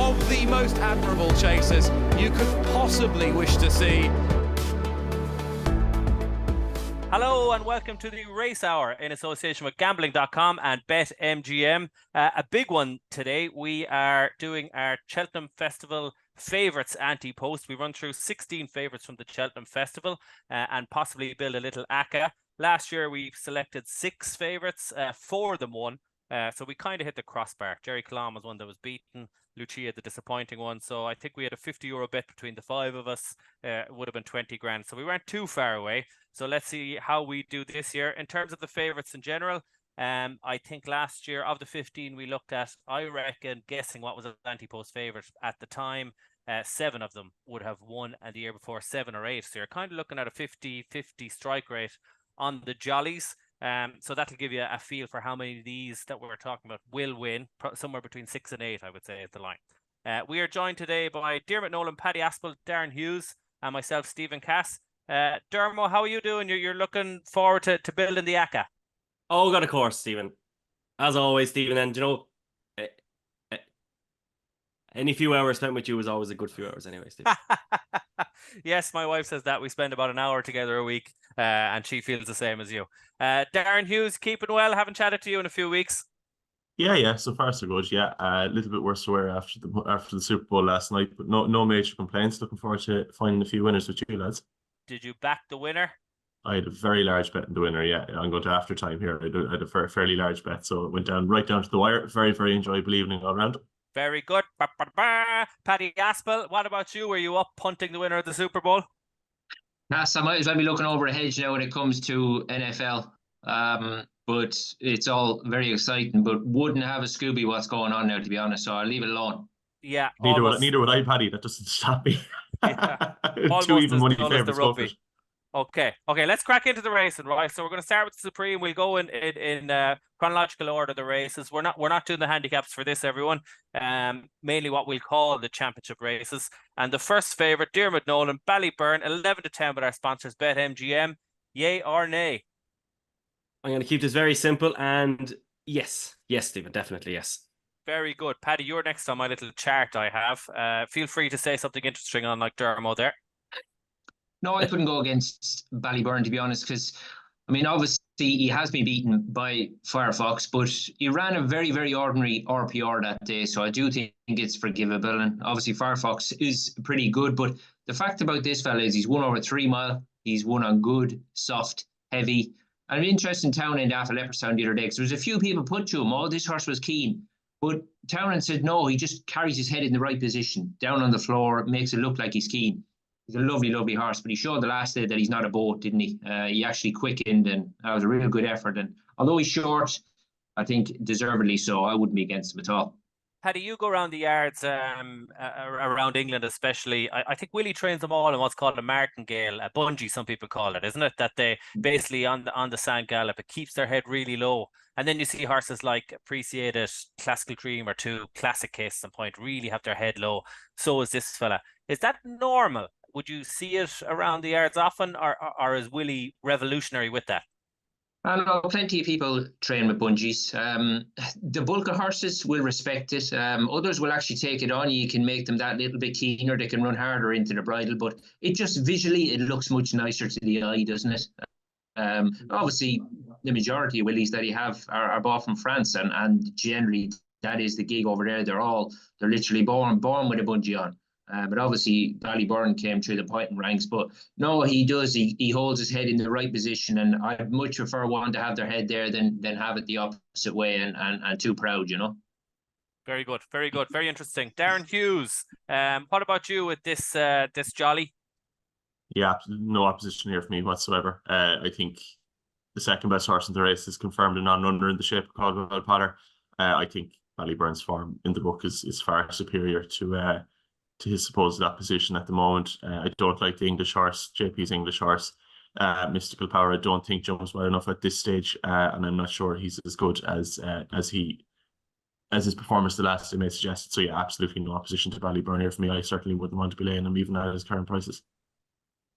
of the most admirable chasers you could possibly wish to see. Hello and welcome to the Racehour in association with Gambling.com and BetMGM. A big one today. We are doing our Cheltenham Festival favourites ante-post. We run through 16 favourites from the Cheltenham Festival and possibly build a little ACCA. Last year we selected 6 favourites, 4 of them won. So we kind of hit the crossbar. Jerry Colon was one that was beaten. Lucia, the disappointing one. So I think we had a €50 bet between the 5 of us. It would have been 20 grand. So we weren't too far away. So let's see how we do this year. In terms of the favourites in general, I think last year of the 15 we looked at, I reckon, guessing what was an anti-post favourite at the time, 7 of them would have won, and the year before 7 or 8. So you're kind of looking at a 50-50 strike rate on the jollies. So that'll give you a feel for how many of these that we're talking about will win. Somewhere between 6 and 8, I would say, is the line. We are joined today by Diarmuid Nolan, Paddy, Aspell, Darren, Hughes, and myself, Stephen Cass. Dermo, how are you doing? You're looking forward to building the ACCA? Oh, got a course, Stephen. As always, Stephen. And, you know, any few hours spent with you is always a good few hours anyway, Stephen. Yes, my wife says that. We spend about an hour together a week, and she feels the same as you. Darren, Hughes, keeping well? Haven't chatted to you in a few weeks. Yeah, so far so good. Yeah, a little bit worse for wear after the Super Bowl last night, but no major complaints. Looking forward to finding a few winners with you lads. Did you back the winner? I had a very large bet in the winner. Yeah, I'm going to after time here. I had a fairly large bet, so it went right down to the wire. Very, very enjoyable evening all round. Very good. Paddy Aspell, what about you? Were you up punting the winner of the Super Bowl? Yes, I might as well be looking over a hedge now when it comes to NFL. But it's all very exciting, but wouldn't have a Scooby what's going on now, to be honest, so I'll leave it alone. Yeah. Neither would I, Paddy. That doesn't stop me. Yeah. Two even money favourites. Okay, let's crack into the racing, right? So we're going to start with the Supreme. We'll go in chronological order the races. We're not doing the handicaps for this, everyone. Mainly what we'll call the championship races. And the first favourite, Diarmuid Nolan, Ballyburn, 11-10 with our sponsors, BetMGM. Yay or nay? I'm going to keep this very simple, and yes, Stephen, definitely yes. Very good. Paddy, you're next on my little chart I have. Feel free to say something interesting on like Dermo there. No, I couldn't go against Ballyburn, to be honest, because, I mean, obviously he has been beaten by Firefox, but he ran a very, very ordinary RPR that day, so I do think it's forgivable. And obviously Firefox is pretty good, but the fact about this fella is he's won over 3 mile, he's won on good, soft, heavy. And an interesting Townend after Leopardstown the other day, because there was a few people put to him, oh, this horse was keen. But Townend said, no, he just carries his head in the right position, down on the floor, makes it look like he's keen. He's a lovely, lovely horse, but he showed the last day that he's not a boat, didn't he? He actually quickened, and that was a real good effort. And although he's short, I think deservedly so. I wouldn't be against him at all. Paddy, you go around the yards around England especially. I think Willie trains them all in what's called a martingale, a bungee, some people call it, isn't it? That they basically on the sand gallop, it keeps their head really low. And then you see horses like Appreciated, Classical Dream, or 2 Classic Case and Point really have their head low. So is this fella. Is that normal? Would you see it around the yards often, or is Willie revolutionary with that? I know plenty of people train with bungees. The bulk of horses will respect it. Others will actually take it on. You can make them that little bit keener. They can run harder into the bridle, but it just visually, it looks much nicer to the eye, doesn't it? Obviously, the majority of Willies that you have are bought from France, and generally that is the gig over there. They're literally born with a bungee on. But obviously Ballyburn came through the pointing ranks. But no, he does. He holds his head in the right position, and I'd much prefer one to have their head there than have it the opposite way and too proud, you know. Very good, very good, very interesting. Darren Hughes, what about you with this jolly? Yeah, no opposition here for me whatsoever. I think the second best horse in the race is confirmed a non-runner in the shape of Caldwell Potter. I think Ballyburn's form in the book is far superior to his supposed opposition at the moment. I don't like the English horse, JP's English horse. Mystical Power, I don't think jumps well enough at this stage, and I'm not sure he's as good as his performance the last day may suggest. So yeah, absolutely no opposition to Ballyburn here for me. I certainly wouldn't want to be laying him even at his current prices.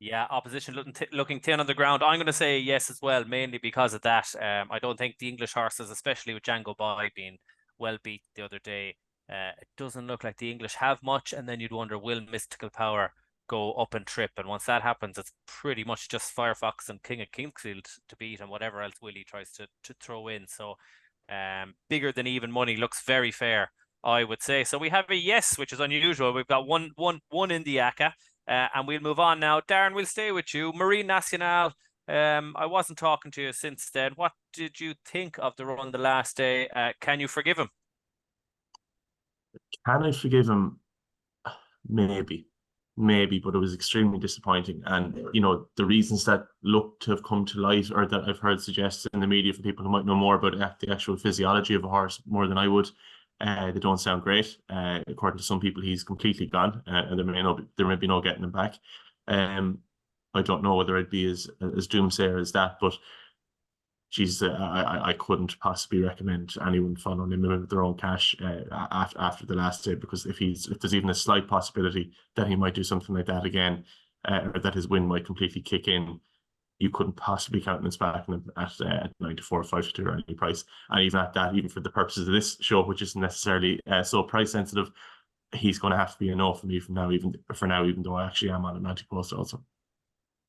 Yeah, opposition looking thin on the ground. I'm going to say yes as well, mainly because of that. I don't think the English horses, especially with Django Boy being well beat the other day, It doesn't look like the English have much, and then you'd wonder, will Mystical Power go up and trip? And once that happens, it's pretty much just Firefox and King of Kingsfield to beat, and whatever else Willie tries to throw in. So bigger than even money looks very fair, I would say. So we have a yes, which is unusual. We've got one in the ACA, and we'll move on now. Darren, we'll stay with you. Marine Nationale. I wasn't talking to you since then. What did you think of the run the last day? Can you forgive him? Can I forgive him? Maybe, but it was extremely disappointing. And the reasons that look to have come to light, or that I've heard suggested in the media for people who might know more about the actual physiology of a horse more than I would, they don't sound great. According to some people, he's completely gone, and there may be no getting him back. I don't know whether it'd be as doomsayer as that, but geez, I couldn't possibly recommend anyone following him with their own cash after the last day, because if there's even a slight possibility that he might do something like that again, or that his win might completely kick in, you couldn't possibly countenance backing him at 9 to 4 or 5 to 2 or any price. And even at that, even for the purposes of this show, which isn't necessarily so price sensitive, he's going to have to be a no for me from now, even though I actually am on an anti-post also.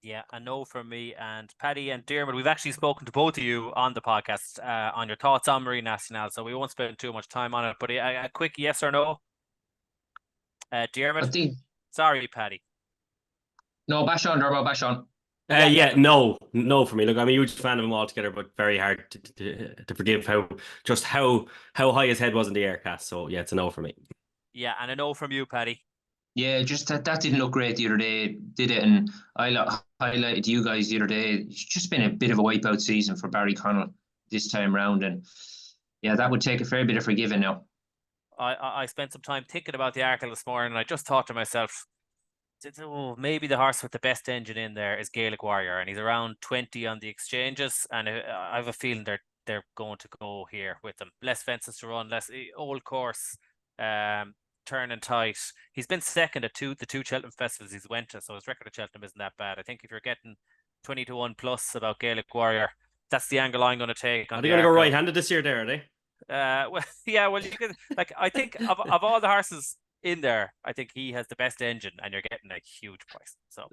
Yeah, a no from me. And Paddy and Diarmuid, we've actually spoken to both of you on the podcast on your thoughts on Marine Nationale, so we won't spend too much time on it. But a quick yes or no? Diarmuid? Sorry, Paddy. No, bash on, Dermo, bash on. No for me. Look, I'm a huge fan of him altogether, but very hard to forgive how high his head was in the air cast. So yeah, it's a no for me. Yeah, and a no from you, Paddy. Yeah, just that didn't look great the other day, did it? And I highlighted to you guys the other day, it's just been a bit of a wipeout season for Barry Connell this time round. And yeah, that would take a fair bit of forgiving now. I spent some time thinking about the article this morning, and I just thought to myself, maybe the horse with the best engine in there is Gaelic Warrior, and he's around 20 on the exchanges, and I have a feeling they're going to go here with him. Less fences to run, less old course, turning tight. He's been second at the two Cheltenham festivals he's went to, so his record at Cheltenham isn't that bad. I think if you're getting 20 to 1 plus about Gaelic Warrior, that's the angle I'm going to take. Are they going to go right-handed this year there, are they? Well, yeah, well, you can, I think of all the horses in there, I think he has the best engine, and you're getting a huge price. So,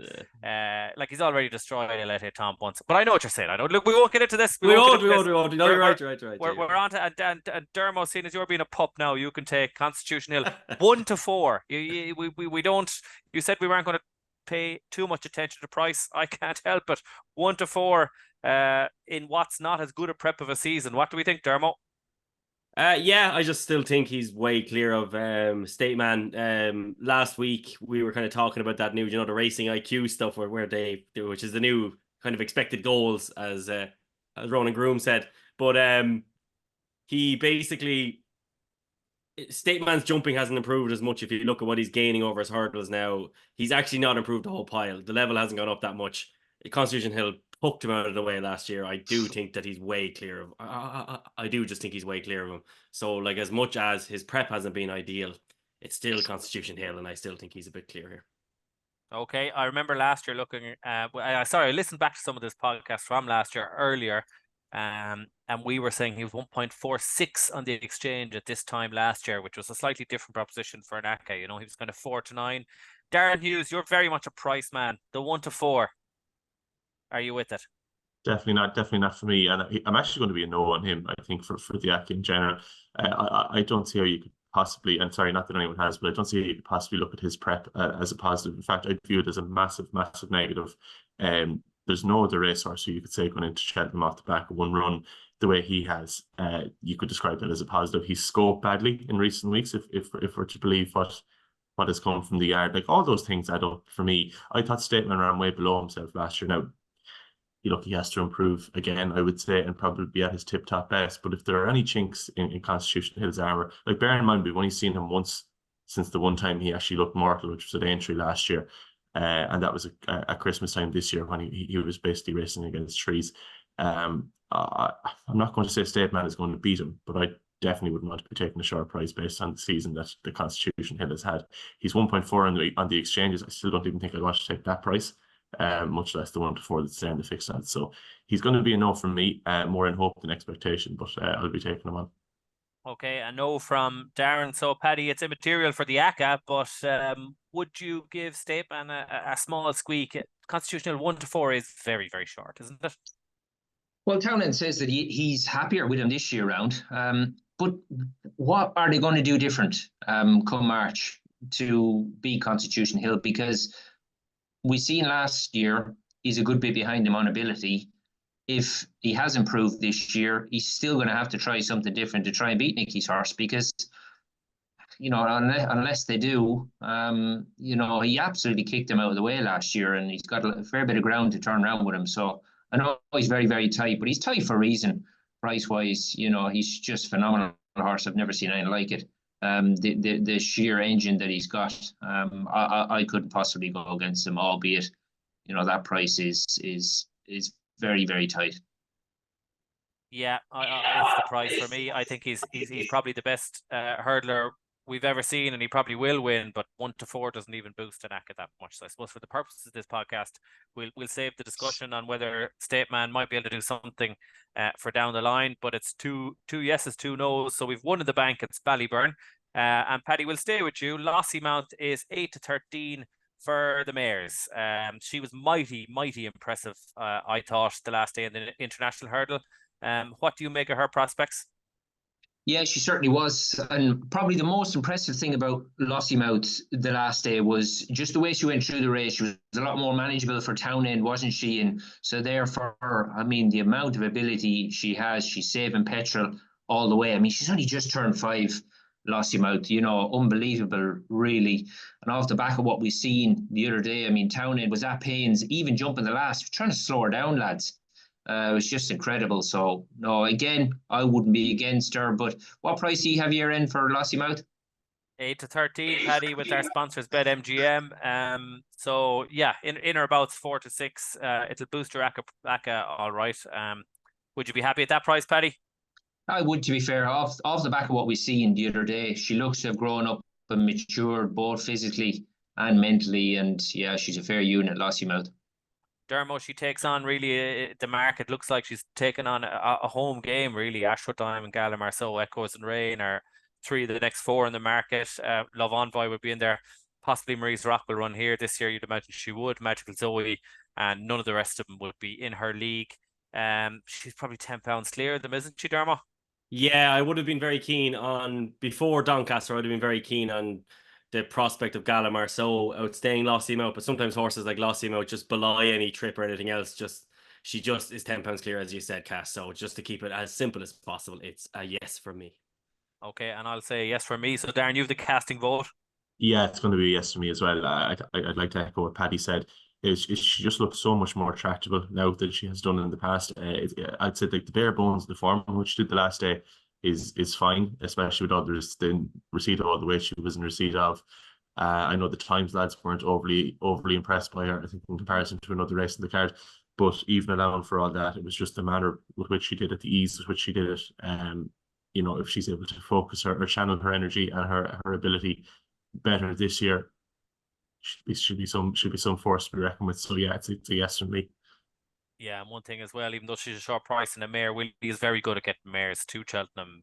he's already destroyed Elete Tom once. But I know what you're saying. Look, we won't get into this. We won't. No, you're right. We're on to and Dermo, seeing as you're being a pup now, you can take Constitution Hill 1 to 4. We don't. You said we weren't going to pay too much attention to price. I can't help it. 1 to 4 in what's not as good a prep of a season. What do we think, Dermo? I just still think he's way clear of State Man. Last week we were kind of talking about that new, the racing IQ stuff where they do, which is the new kind of expected goals, as Ronan Groom said. But he basically, State Man's jumping hasn't improved as much. If you look at what he's gaining over his hurdles now, he's actually not improved the whole pile. The level hasn't gone up that much. Constitution Hill hooked him out of the way last year. I do think that he's way clear of. I do just think he's way clear of him. So, as much as his prep hasn't been ideal, it's still Constitution Hill, and I still think he's a bit clear here. Okay, I remember last year looking. I listened back to some of this podcast from last year earlier, and we were saying he was 1.46 on the exchange at this time last year, which was a slightly different proposition for an ACA. He was kind of 4 to 9. Darren Hughes, you're very much a price man. The 1 to 4. Are you with it? Definitely not for me. And I'm actually going to be a no on him, I think, for the ACA in general. I don't see how you could possibly, and sorry, not that anyone has, but I don't see how you could possibly look at his prep as a positive. In fact, I view it as a massive, massive negative. There's no other racehorse who you could say going into Cheltenham off the back of one run the way he has. You could describe that as a positive. He's scoped badly in recent weeks, if we're to believe what has come from the yard. All those things add up for me. I thought Stateman ran way below himself last year. Now, he has to improve again, I would say, and probably be at his tip-top best. But if there are any chinks in Constitution Hill's armour, bear in mind, we've only seen him once since the one time he actually looked mortal, which was at Aintree last year. And that was at Christmas time this year when he was basically racing against trees. I'm not going to say Stateman is going to beat him, but I definitely wouldn't want to be taking a short price based on the season that the Constitution Hill has had. He's 1.4 on the exchanges. I still don't even think I'd want to take that price. Much less the 1 to 4 that's there in the fixed odds. So he's going to be a no from me, more in hope than expectation, but I'll be taking him on. Okay, a no from Darren. So, Paddy, it's immaterial for the ACA, but would you give Stateman a small squeak? Constitutional 1-4 is very, very short, isn't it? Well, Townend says that he's happier with him this year round. But what are they going to do different come March to beat Constitution Hill? Because we seen last year he's a good bit behind him on ability. If he has improved this year, he's still going to have to try something different to try and beat Nicky's horse because, unless they do, he absolutely kicked him out of the way last year and he's got a fair bit of ground to turn around with him. So I know he's very, very tight, but he's tight for a reason. Price-wise, he's just phenomenal horse. I've never seen anything like it. The sheer engine that he's got, I couldn't possibly go against him, albeit, that price is very, very tight. Yeah, it's the price for me. I think he's probably the best hurdler we've ever seen, and he probably will win. But 1-4 doesn't even boost an ACA that much. So I suppose for the purposes of this podcast, we'll save the discussion on whether Stateman might be able to do something for down the line. But it's two yeses, 2 no's. So we've one in the bank. It's Ballyburn, and Paddy will stay with you. Lossiemount is 8-13. For the mares. She was mighty impressive, I thought, the last day in the international hurdle. What do you make of her prospects? Yeah, she certainly was. And probably the most impressive thing about Lossiemouth the last day was just the way she went through the race. She was a lot more manageable for Townend, wasn't she? And so therefore, the amount of ability she has, she's saving petrol all the way. She's only just turned 5, Lossiemouth, unbelievable, really. And off the back of what we've seen the other day, Townend was at pains, even jumping the last, trying to slow her down, lads. It was just incredible. So, no, again, I wouldn't be against her. But what price do you have here in for Lossiemouth? 8-13, Paddy, with our sponsors BetMGM. So yeah, in or about 4-6. It'll boost your ACA all right. Would you be happy at that price, Paddy? I would, to be fair. Off the back of what we seen the other day, she looks to have grown up and matured both physically and mentally. And yeah, she's a fair unit, Lossiemouth. Dermo, she takes on really the market. Looks like she's taken on a home game, really. Ashford Diamond, Gala Marceau, Echoes and Rain are 3 of the next 4 in the market. Love Envoy would be in there. Possibly Maurice Rock will run here this year. You'd imagine she would. Magical Zoe, and none of the rest of them would be in her league. She's probably £10 clear of them, isn't she, Dermo? Yeah, I would have been very keen on, before Doncaster, I would have been very keen on the prospect of Gala Marceau outstaying Lossiemouth, but sometimes horses like Lossiemouth just belie any trip or anything else. She just is £10 clear, as you said, Cass. So just to keep it as simple as possible, it's a yes for me. Okay, and I'll say yes for me. So Darren, you have the casting vote. Yeah, it's going to be a yes for me as well. I'd like to echo what Paddy said. She just looks so much more attractable now than she has done in the past. I'd say the bare bones of the form which she did the last day is fine, especially with others the receipt of all the way she was in receipt of. I know the Times lads weren't overly impressed by her, I think, in comparison to another race in the card. But even allowing for all that, it was just the manner with which she did it, the ease with which she did it. If she's able to focus her or channel her energy and her ability better this year, should be some force to be reckoned with. So yeah, it's a yes from me. Yeah, and one thing as well, even though she's a short price and a mare, Willie is very good at getting mares to Cheltenham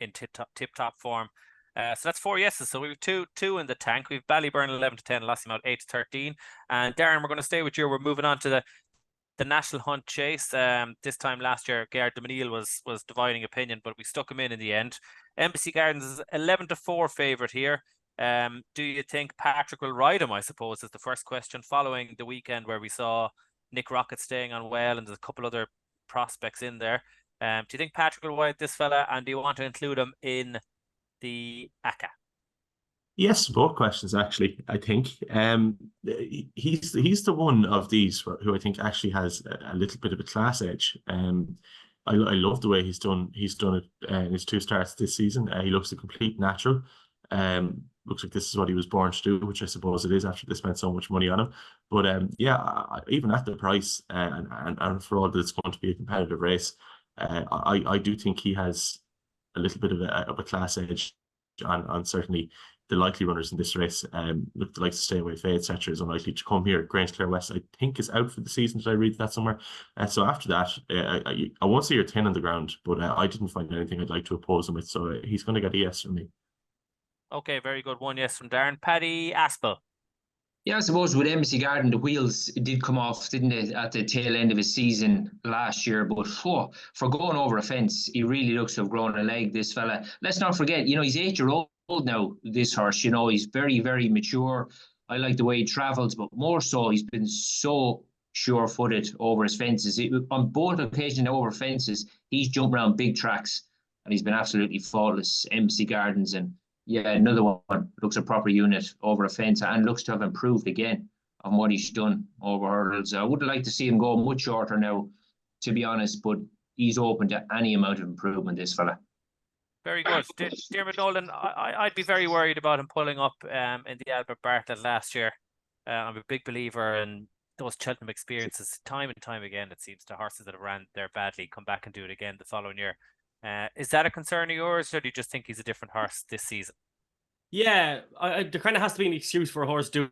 in tip top form. So that's 4 yeses. So we have two in the tank. We have Ballyburn 11-10, Lossiemouth 8-13. And Darren, we're going to stay with you. We're moving on to the National Hunt Chase. This time last year, Gard de Menil was dividing opinion, but we stuck him in the end. Embassy Gardens is 11-4 favourite here. Do you think Patrick will ride him, I suppose, is the first question, following the weekend where we saw Nick Rocket staying on well and there's a couple other prospects in there. Do you think Patrick will ride this fella, and do you want to include him in the ACA? Yes, both questions actually. I think he's the one of these who I think actually has a little bit of a class edge. I love the way he's done it in his 2 starts this season. He looks a complete natural. Looks like this is what he was born to do, which I suppose it is after they spent so much money on him. But even at the price and for all that it's going to be a competitive race, I do think he has a little bit of a class edge on certainly the likely runners in this race. Look, the likes of Stay Away Faye, etc., is unlikely to come here. Grange Clare West, I think, is out for the season. Did I read that somewhere? So after that, I won't say you're 10 on the ground, but I didn't find anything I'd like to oppose him with. So he's going to get a yes from me. Okay, very good. One yes from Darren. Paddy, Aspell. Yeah, I suppose with Embassy Garden, the wheels did come off, didn't it, at the tail end of his season last year. But for going over a fence, he really looks to have grown a leg, this fella. Let's not forget, he's 8-year-old now, this horse. He's very, very mature. I like the way he travels, but more so, he's been so sure-footed over his fences. On both occasions over fences, he's jumped around big tracks, and he's been absolutely faultless. Embassy Gardens and yeah, another one looks a proper unit over a fence and looks to have improved again on what he's done over hurdles. I would like to see him go much shorter now, to be honest, but he's open to any amount of improvement, this fella. Very good. Diarmuid Nolan, I'd be very worried about him pulling up in the Albert Bartlett last year. I'm a big believer in those Cheltenham experiences. Time and time again, it seems, the horses that have ran there badly come back and do it again the following year. Is that a concern of yours, or do you just think he's a different horse this season? Yeah, there kind of has to be an excuse for a horse doing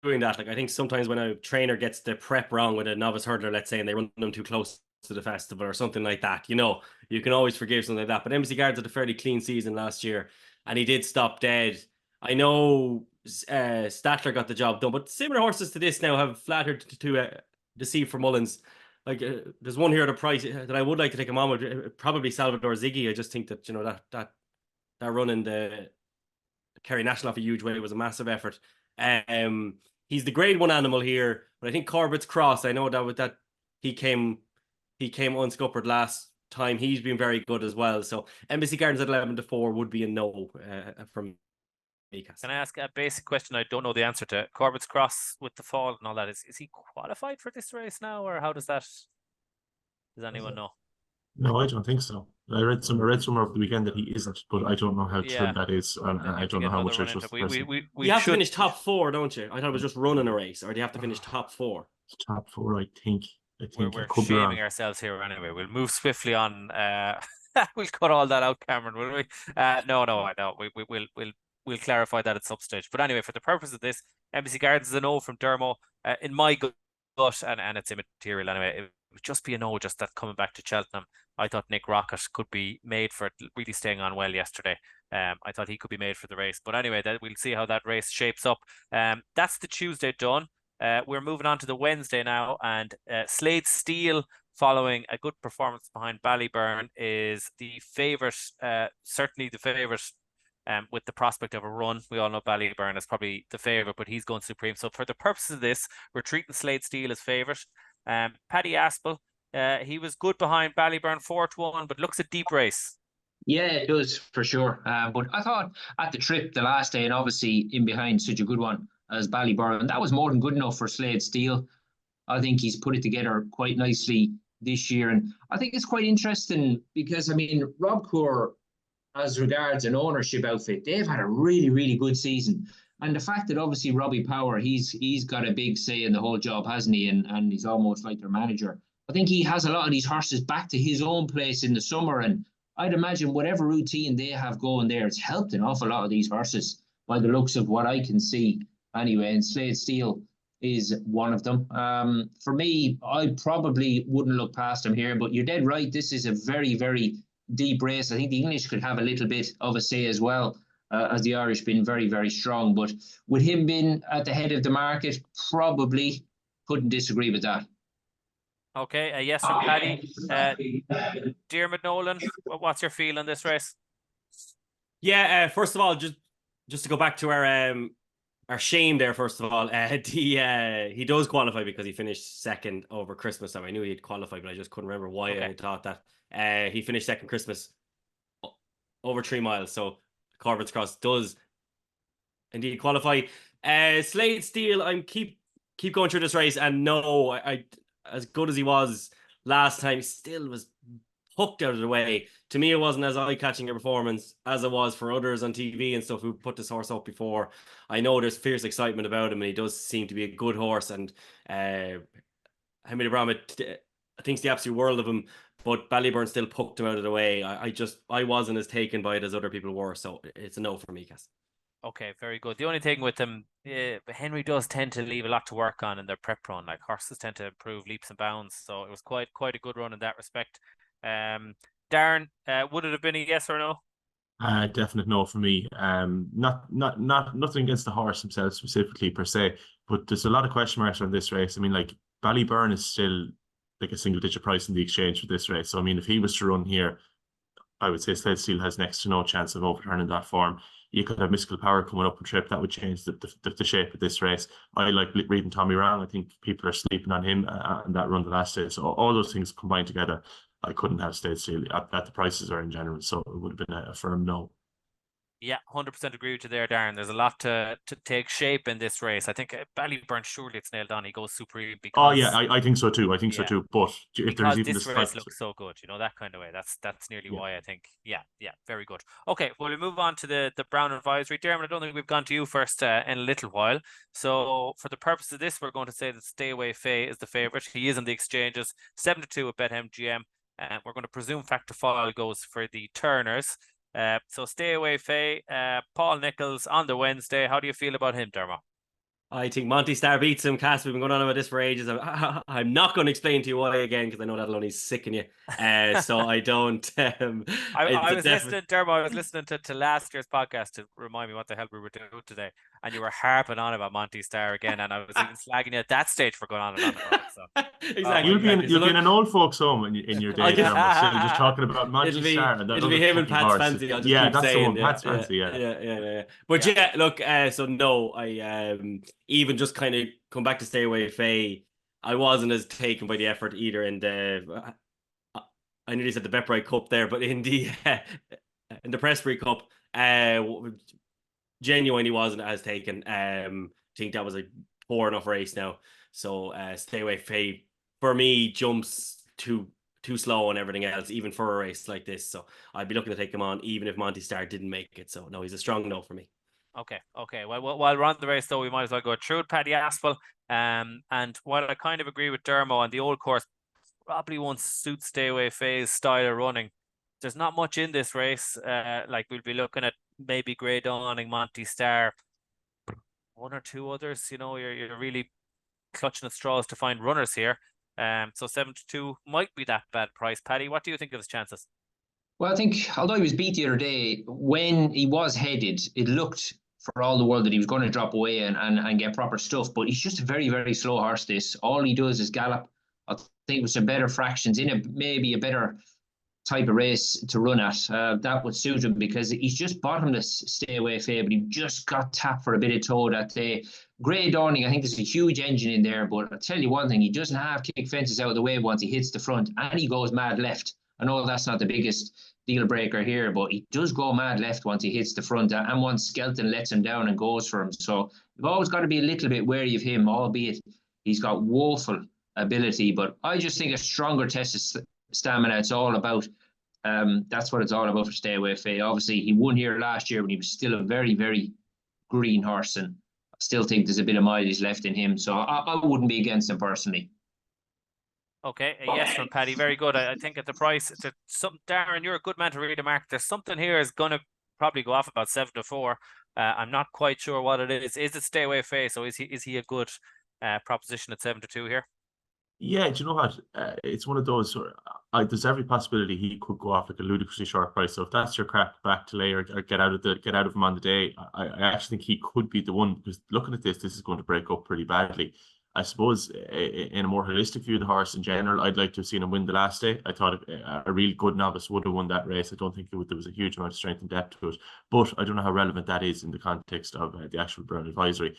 that. Like, I think sometimes when a trainer gets the prep wrong with a novice hurdler, let's say, and they run them too close to the festival or something like that, you can always forgive something like that. But Embassy Guards had a fairly clean season last year, and he did stop dead. I know Statler got the job done, but similar horses to this now have flattered to deceive for Mullins. Like, there's one here at a price that I would like to take him on with, probably Salvador Ziggy. I just think that that run in the Kerry National off a huge way was a massive effort. He's the grade 1 animal here, but I think Corbett's Cross, I know that with that he came unscuppered last time. He's been very good as well. So Embassy Gardens at 11-4 would be a no from me. Can I ask a basic question I don't know the answer to? Corbett's Cross with the fall and all that, is he qualified for this race now, or how does anyone know? No, I don't think so. I read somewhere over the weekend that he isn't, but I don't know how true that is, and I don't know how much I trust the person. You have to finish top 4, don't you? I thought it was just running a race, or do you have to finish top 4? Top 4, I think. We're shaming ourselves here anyway. We'll move swiftly on. We'll cut all that out, Cameron, will we? No, I know. We'll clarify that at some stage. But anyway, for the purpose of this, Embassy Gardens is a no from Dermo. In my gut, and it's immaterial anyway, it would just be a no, just that coming back to Cheltenham. I thought Nick Rocket could be made for it, really staying on well yesterday. I thought he could be made for the race. But anyway, we'll see how that race shapes up. That's the Tuesday done. We're moving on to the Wednesday now, and Slade Steele, following a good performance behind Ballyburn, is the favourite, certainly the favourite, with the prospect of a run. We all know Ballyburn is probably the favourite, but he's going supreme. So for the purposes of this, we're treating Slade Steele as favourite. Paddy Aspell, he was good behind Ballyburn 4-1, but looks a deep race. Yeah, it does, for sure. But I thought at the trip the last day, and obviously in behind such a good one as Ballyburn, that was more than good enough for Slade Steele. I think he's put it together quite nicely this year. And I think it's quite interesting because, Rob Coore, as regards an ownership outfit, they've had a really, really good season. And the fact that obviously Robbie Power, he's got a big say in the whole job, hasn't he? And he's almost like their manager. I think he has a lot of these horses back to his own place in the summer. And I'd imagine whatever routine they have going there, it's helped an awful lot of these horses by the looks of what I can see anyway. And Slade Steele is one of them. For me, I probably wouldn't look past him here, but you're dead right. This is a very, very deep race. I think the English could have a little bit of a say as well, as the Irish been very, very strong. But with him being at the head of the market, probably couldn't disagree with that. Okay, a yes from Paddy. Diarmuid Nolan, what's your feel on this race? Yeah, first of all, just to go back to our shame there, first of all, he does qualify because he finished second over Christmas. I knew he'd qualified, but I just couldn't remember why. I thought that he finished second Christmas over 3 miles. So Corbett's Cross does indeed qualify. Slade Steele, I'm keep going through this race, and no, I as good as he was last time, he still was hooked out of the way. To me, it wasn't as eye-catching a performance as it was for others on TV and stuff who put this horse up before. I know there's fierce excitement about him, and he does seem to be a good horse, and Hamid Abraham thinks the absolute world of him, but Ballyburn still poked him out of the way. I wasn't as taken by it as other people were, so it's a no for me, Cass. Okay, very good. The only thing with them, Henry does tend to leave a lot to work on in their prep run. Like horses tend to improve leaps and bounds, so it was quite a good run in that respect. Darren, would it have been a yes or no? Definite no for me. Nothing against the horse himself specifically per se, but there's a lot of question marks on this race. I mean, like Ballyburn is still like a single digit price in the exchange for this race. So I mean, if he was to run here, I would say Sled Steel has next to no chance of overturning that form. You could have Mystical Power coming up and trip. That would change the shape of this race. I like reading Tommy Wrong. I think people are sleeping on him and that run the last day. So all those things combined together, I couldn't have Sled Steel at the prices are in general. So it would have been a firm no. Yeah, 100% agree with you there, Darren. There's a lot to take shape in this race. I think Ballyburn, surely it's nailed on. He goes supreme Oh because yeah, I think so too. I think so yeah, too. But if there's because even this this race type, looks so good, that kind of way. That's nearly yeah. why I think. Yeah, very good. Okay, well we move on to the Brown advisory. Dermot, I don't think we've gone to you first in a little while. So for the purpose of this, we're going to say that Stay Away Faye is the favourite. He is in the exchanges, 7-2 at BetMGM. We're going to presume Factor File goes for the Turners. So Stay Away Faye, Paul Nichols on the Wednesday. How do you feel about him, Dermot? I think Monty Star beats him. Cass, we've been going on about this for ages. I'm not going to explain to you why again because I know that'll only sicken you. So I don't. It's I a was definite. listening, Dermot. I was listening to last year's podcast to remind me what the hell we were doing today, and you were harping on about Monty Star again, and I was even slagging you at that stage for going on and on about it. So, oh my Exactly, You'll be exactly. So in look, an old folks home in your I'll day, just, Dermot. Still just talking about Monty Star and that it'll other be him and fucking Pat's horse. Fancy. I'll just Yeah, keep that's the saying, one. Pat's Fancy. Yeah. yeah. But yeah. look, so no, I even just kind of come back to Stay Away Faye. I wasn't as taken by the effort either in the. I nearly said the Betbright Cup there, but in the Prestbury Cup, genuinely wasn't as taken. I think that was a poor enough race now. So Stay Away Faye for me jumps too slow and everything else, even for a race like this. So I'd be looking to take him on, even if Monty Star didn't make it. So no, he's a strong no for me. Okay. Well, while we're on the race, though, we might as well go through Paddy Aspell. And while I kind of agree with Dermo on the old course, probably won't suit Stay Away Faye's style of running. There's not much in this race. Like we'll be looking at maybe Grey Dawning, Monty Star, one or two others. You're really clutching at straws to find runners here. So 7-2 might be that bad price. Paddy, what do you think of his chances? Well, I think although he was beat the other day, when he was headed, it looked for all the world that he was going to drop away and get proper stuff. But he's just a very, very slow horse. This all he does is gallop. I think with some better fractions in maybe a better type of race to run at, that would suit him because he's just bottomless. Stay Away Faye, but he just got tapped for a bit of toe that day. Grey Dawning, I think there's a huge engine in there, but I'll tell you one thing, he doesn't have kick fences out of the way once he hits the front, and he goes mad left. I know that's not the biggest deal breaker here, but he does go mad left once he hits the front, and once Skelton lets him down and goes for him. So you've always got to be a little bit wary of him, albeit he's got woeful ability. But I just think a stronger test of stamina, it's all about. That's what it's all about for Stay Away Faye. Obviously, he won here last year when he was still a very, very green horse, and I still think there's a bit of mileage left in him. So I wouldn't be against him personally. Okay, a yes from Paddy. Very good. I think at the price, Darren, you're a good man to read a mark. There's something here is going to probably go off about 7-4. I'm not quite sure what it is. Is it Stay Away Faye? So is he a good proposition at 7-2 here? Yeah, do you know what? It's one of those. There's every possibility he could go off like a ludicrously short price. So if that's your crack back to lay or get out of him on the day, I actually think he could be the one because looking at this is going to break up pretty badly. I suppose in a more holistic view of the horse in general, I'd like to have seen him win the last day. I thought a real good novice would have won that race. I don't think there was a huge amount of strength and depth to it, but I don't know how relevant that is in the context of the actual Brown advisory.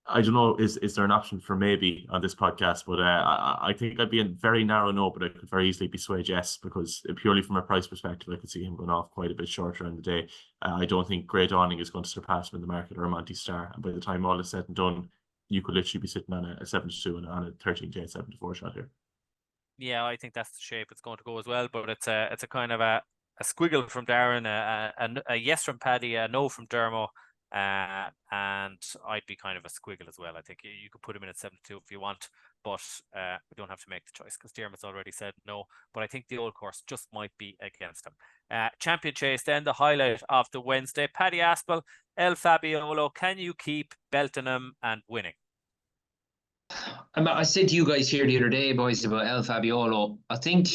I don't know, is there an option for maybe on this podcast? But I think I'd be in very narrow no, but I could very easily be swayed yes, because purely from a price perspective, I could see him going off quite a bit shorter in the day. I don't think Grey Dawning is going to surpass him in the market or a Monty Star. And by the time all is said and done, you could literally be sitting on a 7-2 and on a 13J 7-4 shot here. Yeah, I think that's the shape it's going to go as well. But it's a kind of a squiggle from Darren, a yes from Paddy, a no from Dermo. And I'd be kind of a squiggle as well. I think you could put him in at 7-2 if you want, but we don't have to make the choice because Diarmuid's already said no. But I think the old course just might be against him. Champion Chase, then the highlight of the Wednesday. Paddy Aspell, El Fabiolo. Can you keep belting him and winning? I said to you guys here the other day, boys, about El Fabiolo. I think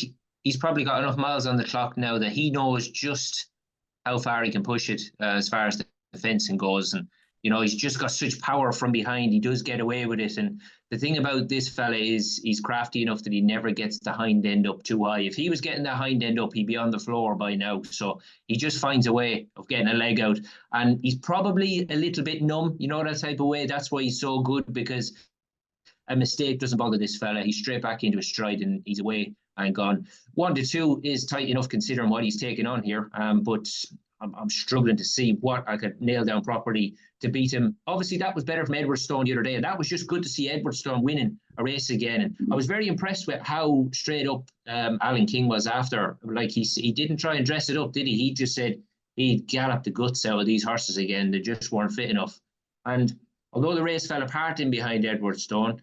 he's probably got enough miles on the clock now that he knows just how far he can push it as far as the fencing goes. And, you know, he's just got such power from behind. He does get away with it. And the thing about this fella is he's crafty enough that he never gets the hind end up too high. If he was getting that hind end up, he'd be on the floor by now. So he just finds a way of getting a leg out. And he's probably a little bit numb, you know, that type of way. That's why he's so good, because a mistake doesn't bother this fella. He's straight back into his stride and he's away and gone. 1-2 is tight enough considering what he's taken on here. But I'm struggling to see what I could nail down properly to beat him. Obviously, that was better from Edwardstone the other day, and that was just good to see Edwardstone winning a race again. And I was very impressed with how straight up Alan King was after. Like he didn't try and dress it up, did he? He just said he'd gallop the guts out of these horses again. They just weren't fit enough. And although the race fell apart in behind Edwardstone,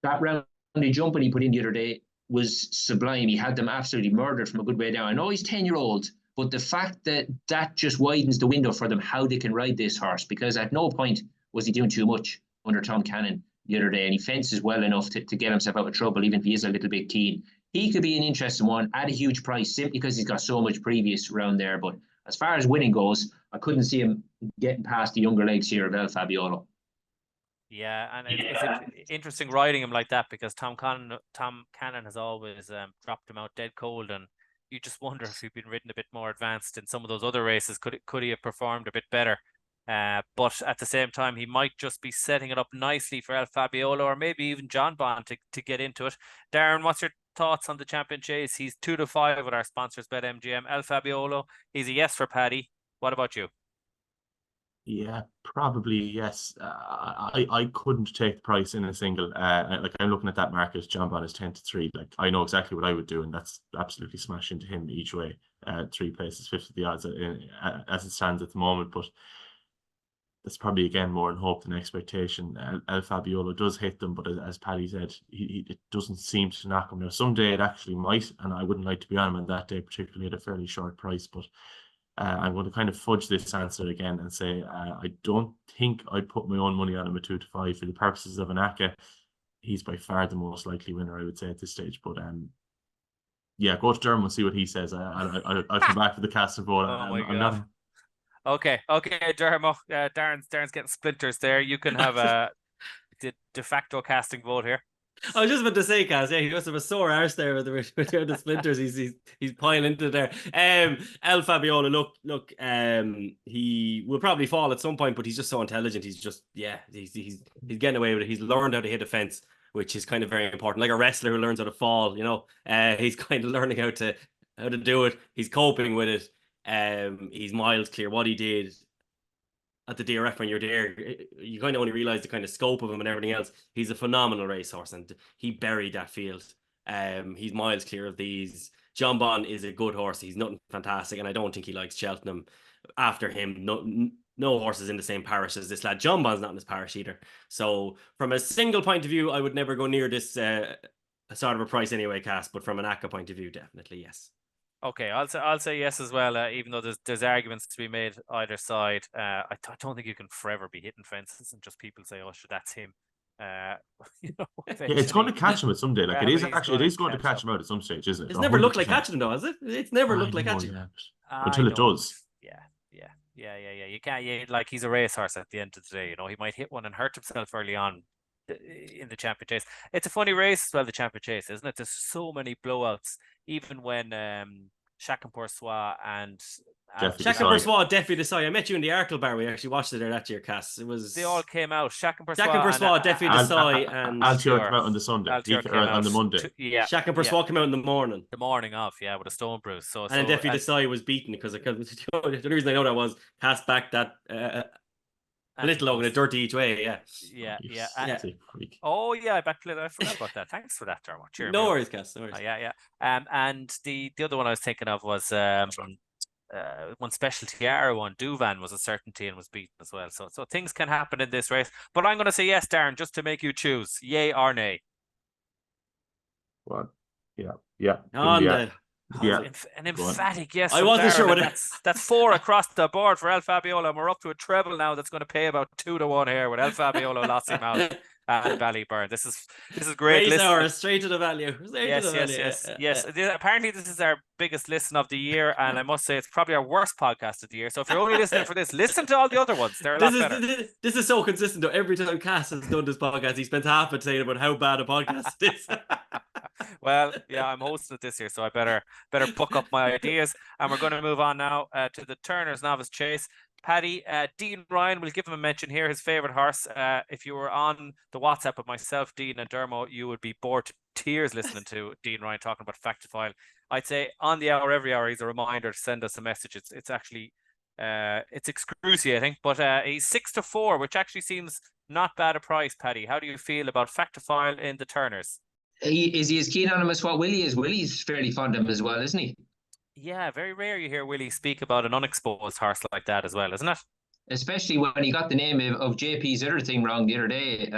that roundy jumping he put in the other day was sublime. He had them absolutely murdered from a good way down. I know he's 10-year-old, but the fact that that just widens the window for them how they can ride this horse, because at no point was he doing too much under Tom Cannon the other day, and he fences well enough to get himself out of trouble, even if he is a little bit keen. He could be an interesting one at a huge price simply because he's got so much previous around there. But as far as winning goes, I couldn't see him getting past the younger legs here of El Fabiolo. Yeah, and it's interesting riding him like that, because Tom Cannon has always dropped him out dead cold, and you just wonder if he'd been ridden a bit more advanced in some of those other races. Could he have performed a bit better? But at the same time, he might just be setting it up nicely for El Fabiolo, or maybe even John Bond to get into it. Darren, what's your thoughts on the Champion Chase? He's 2-5 with our sponsors BetMGM. El Fabiolo, he's a yes for Paddy. What about you? Yeah, probably yes. I couldn't take the price in a single. Like I'm looking at that market, John Bond is 10-3. Like I know exactly what I would do, and that's absolutely smash into him each way. 3 places, 50 the odds as it stands at the moment. But that's probably again more in hope than expectation. El Fabiolo does hit them, but as Paddy said, it doesn't seem to knock him. Now someday it actually might, and I wouldn't like to be on him on that day, particularly at a fairly short price. But I'm going to kind of fudge this answer again and say I don't think I'd put my own money on him at 2-5 for the purposes of an ACCA. He's by far the most likely winner, I would say, at this stage. But yeah, go to Dermot and see what he says. I'll come back to the cast and vote. Oh my God. Okay, Dermot. Darren's getting splinters there. You can have a de facto casting vote here. I was just about to say, Cass, yeah, he must have a sore arse there with the splinters. He's piling into there. El Fabiolo, look, he will probably fall at some point, but he's just so intelligent. He's getting away with it. He's learned how to hit a fence, which is kind of very important. Like a wrestler who learns how to fall, you know. He's kind of learning how to do it. He's coping with it. He's miles clear. What he did at the DRF when you're there, you kind of only realize the kind of scope of him and everything else. He's a phenomenal racehorse, and he buried that field. He's miles clear of these. John Bond is a good horse. He's nothing fantastic, and I don't think he likes Cheltenham. After him, no horses in the same parish as this lad. John Bond's not in his parish either. So from a single point of view, I would never go near this sort of a price anyway, Cass. But from an ACCA point of view, definitely yes. Okay, I'll say yes as well. Even though there's arguments to be made either side, I don't think you can forever be hitting fences and just people say, "Oh, sure, that's him." You know, yeah, it's going to catch him at some day. Like it is going to catch him out at some stage, isn't it? It's never looked like catching him, though, has it? It's never looked like catching him until it does. Yeah. You can't. Like he's a racehorse at the end of the day. You know, he might hit one and hurt himself early on in the Champion Chase. It's a funny race as well, the Champion Chase, isn't it? There's so many blowouts. Even when Chacun and Chacun Persois, Defi Desai. I met you in the Arkle bar. We actually watched it there that year, Cass. They all came out. Chacun Persois, Defi Desai, and Altior came out on the Sunday. On the Monday. Chacun Persois came out in the morning. The morning of, with a stone bruise. And Defi Desai was beaten because the reason I know that was Cass back that a little long and a dirty each way, yeah. Oh yeah, I forgot about that. Thanks for that, Dermot. No worries, Cass. No worries. And the other one I was thinking of was one Specialty R, one Duvan was a certainty and was beaten as well. So things can happen in this race. But I'm going to say yes, Darren, just to make you choose, yay or nay. Well, yeah. On Yeah. Oh, Yeah. an emphatic yes. I from wasn't Darren, sure what and that's 4 across the board for El Fabiolo, and we're up to a treble now that's going to pay about 2-1 here with El Fabiolo, Lassie Mount, and Ballyburn. This is great. Racehour, straight to the value. Yes. Apparently, this is our biggest listen of the year, and I must say it's probably our worst podcast of the year. So if you're only listening for this, listen to all the other ones. They're a lot better. This is so consistent though. Every time Cass has done this podcast, he spends half it saying about how bad a podcast it is. Well, yeah, I'm hosting it this year, so I better book up my ideas. And we're going to move on now to the Turner's Novice Chase. Paddy, Dean Ryan, we'll give him a mention here, his favourite horse. If you were on the WhatsApp of myself, Dean and Dermo, you would be bored to tears listening to Dean Ryan talking about Factifile. I'd say on the hour, every hour, he's a reminder to send us a message. It's actually, it's excruciating, but he's 6-4, which actually seems not bad a price, Paddy. How do you feel about Factifile in the Turners? Is he as keen on him as what Willie is? Willie's fairly fond of him as well, isn't he? Yeah, very rare you hear Willie speak about an unexposed horse like that as well, isn't it? Especially when he got the name of JP's other thing wrong the other day.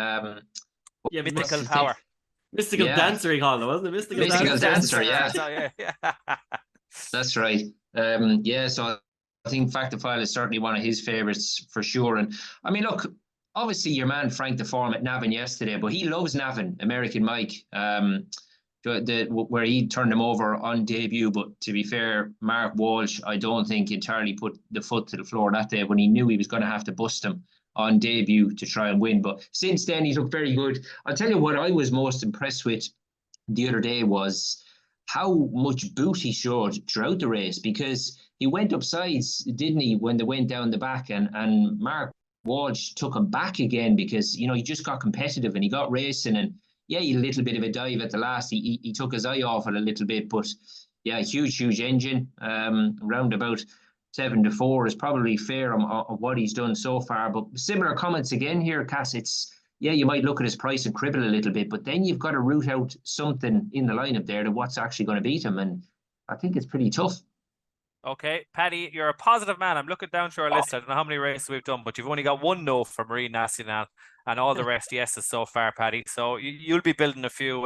Mystical Power. Mystical Dancer, he called it, wasn't it? Mystical Dancer, yeah. Yeah. That's right. So I think Factifile is certainly one of his favourites for sure. And I mean, look, obviously your man Frank the Form at Navan yesterday, but he loves Navan, American Mike, where he turned him over on debut. But to be fair, Mark Walsh, I don't think entirely put the foot to the floor that day when he knew he was going to have to bust him on debut to try and win. But since then, he's looked very good. I'll tell you what I was most impressed with the other day was how much boot he showed throughout the race, because he went up sides, didn't he, when they went down the back, and Mark Walsh took him back again because, he just got competitive and he got racing, and yeah, he had a little bit of a dive at the last. He took his eye off it a little bit, but yeah, huge engine. Round about 7-4 is probably fair on what he's done so far. But similar comments again here, Cass. You might look at his price and cribble a little bit, but then you've got to root out something in the lineup there to what's actually going to beat him, and I think it's pretty tough. Okay, Paddy, you're a positive man. I'm looking down through our list. I don't know how many races we've done, but you've only got one no for Marine Nacional and all the rest yeses so far, Paddy. So you'll be building a few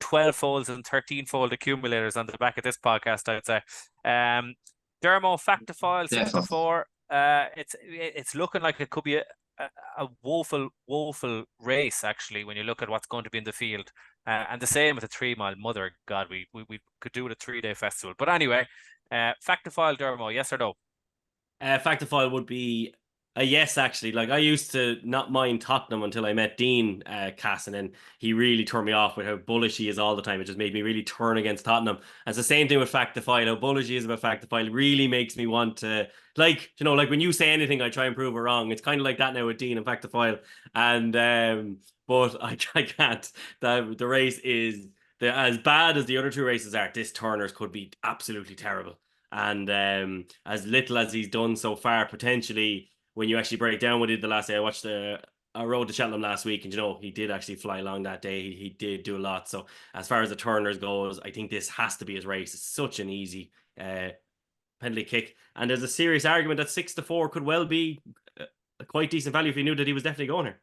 12-folds and 13-fold accumulators on the back of this podcast, I'd say. Dermo, Factifile, 6-4. It's looking like it could be a woeful race, actually, when you look at what's going to be in the field. And the same with the 3 mile. Mother God, we could do it a 3-day festival. But anyway, Factifile, Dermo, yes or no? Factifile would be a yes, actually. Like, I used to not mind Tottenham until I met Dean Cass, and then he really turned me off with how bullish he is all the time. It just made me really turn against Tottenham. And it's the same thing with Factifile. How bullish he is about Factifile really makes me want to, like when you say anything, I try and prove it wrong. It's kind of like that now with Dean and Factifile. And but I can't. The race is as bad as the other 2 races are. This Turner's could be absolutely terrible. And as little as he's done so far, potentially, when you actually break down what he did the last day, I rode to Cheltenham last week, and he did actually fly along that day. He did do a lot. So as far as the Turners goes, I think this has to be his race. It's such an easy penalty kick, and there's a serious argument that 6-4 could well be a quite decent value if you knew that he was definitely going here.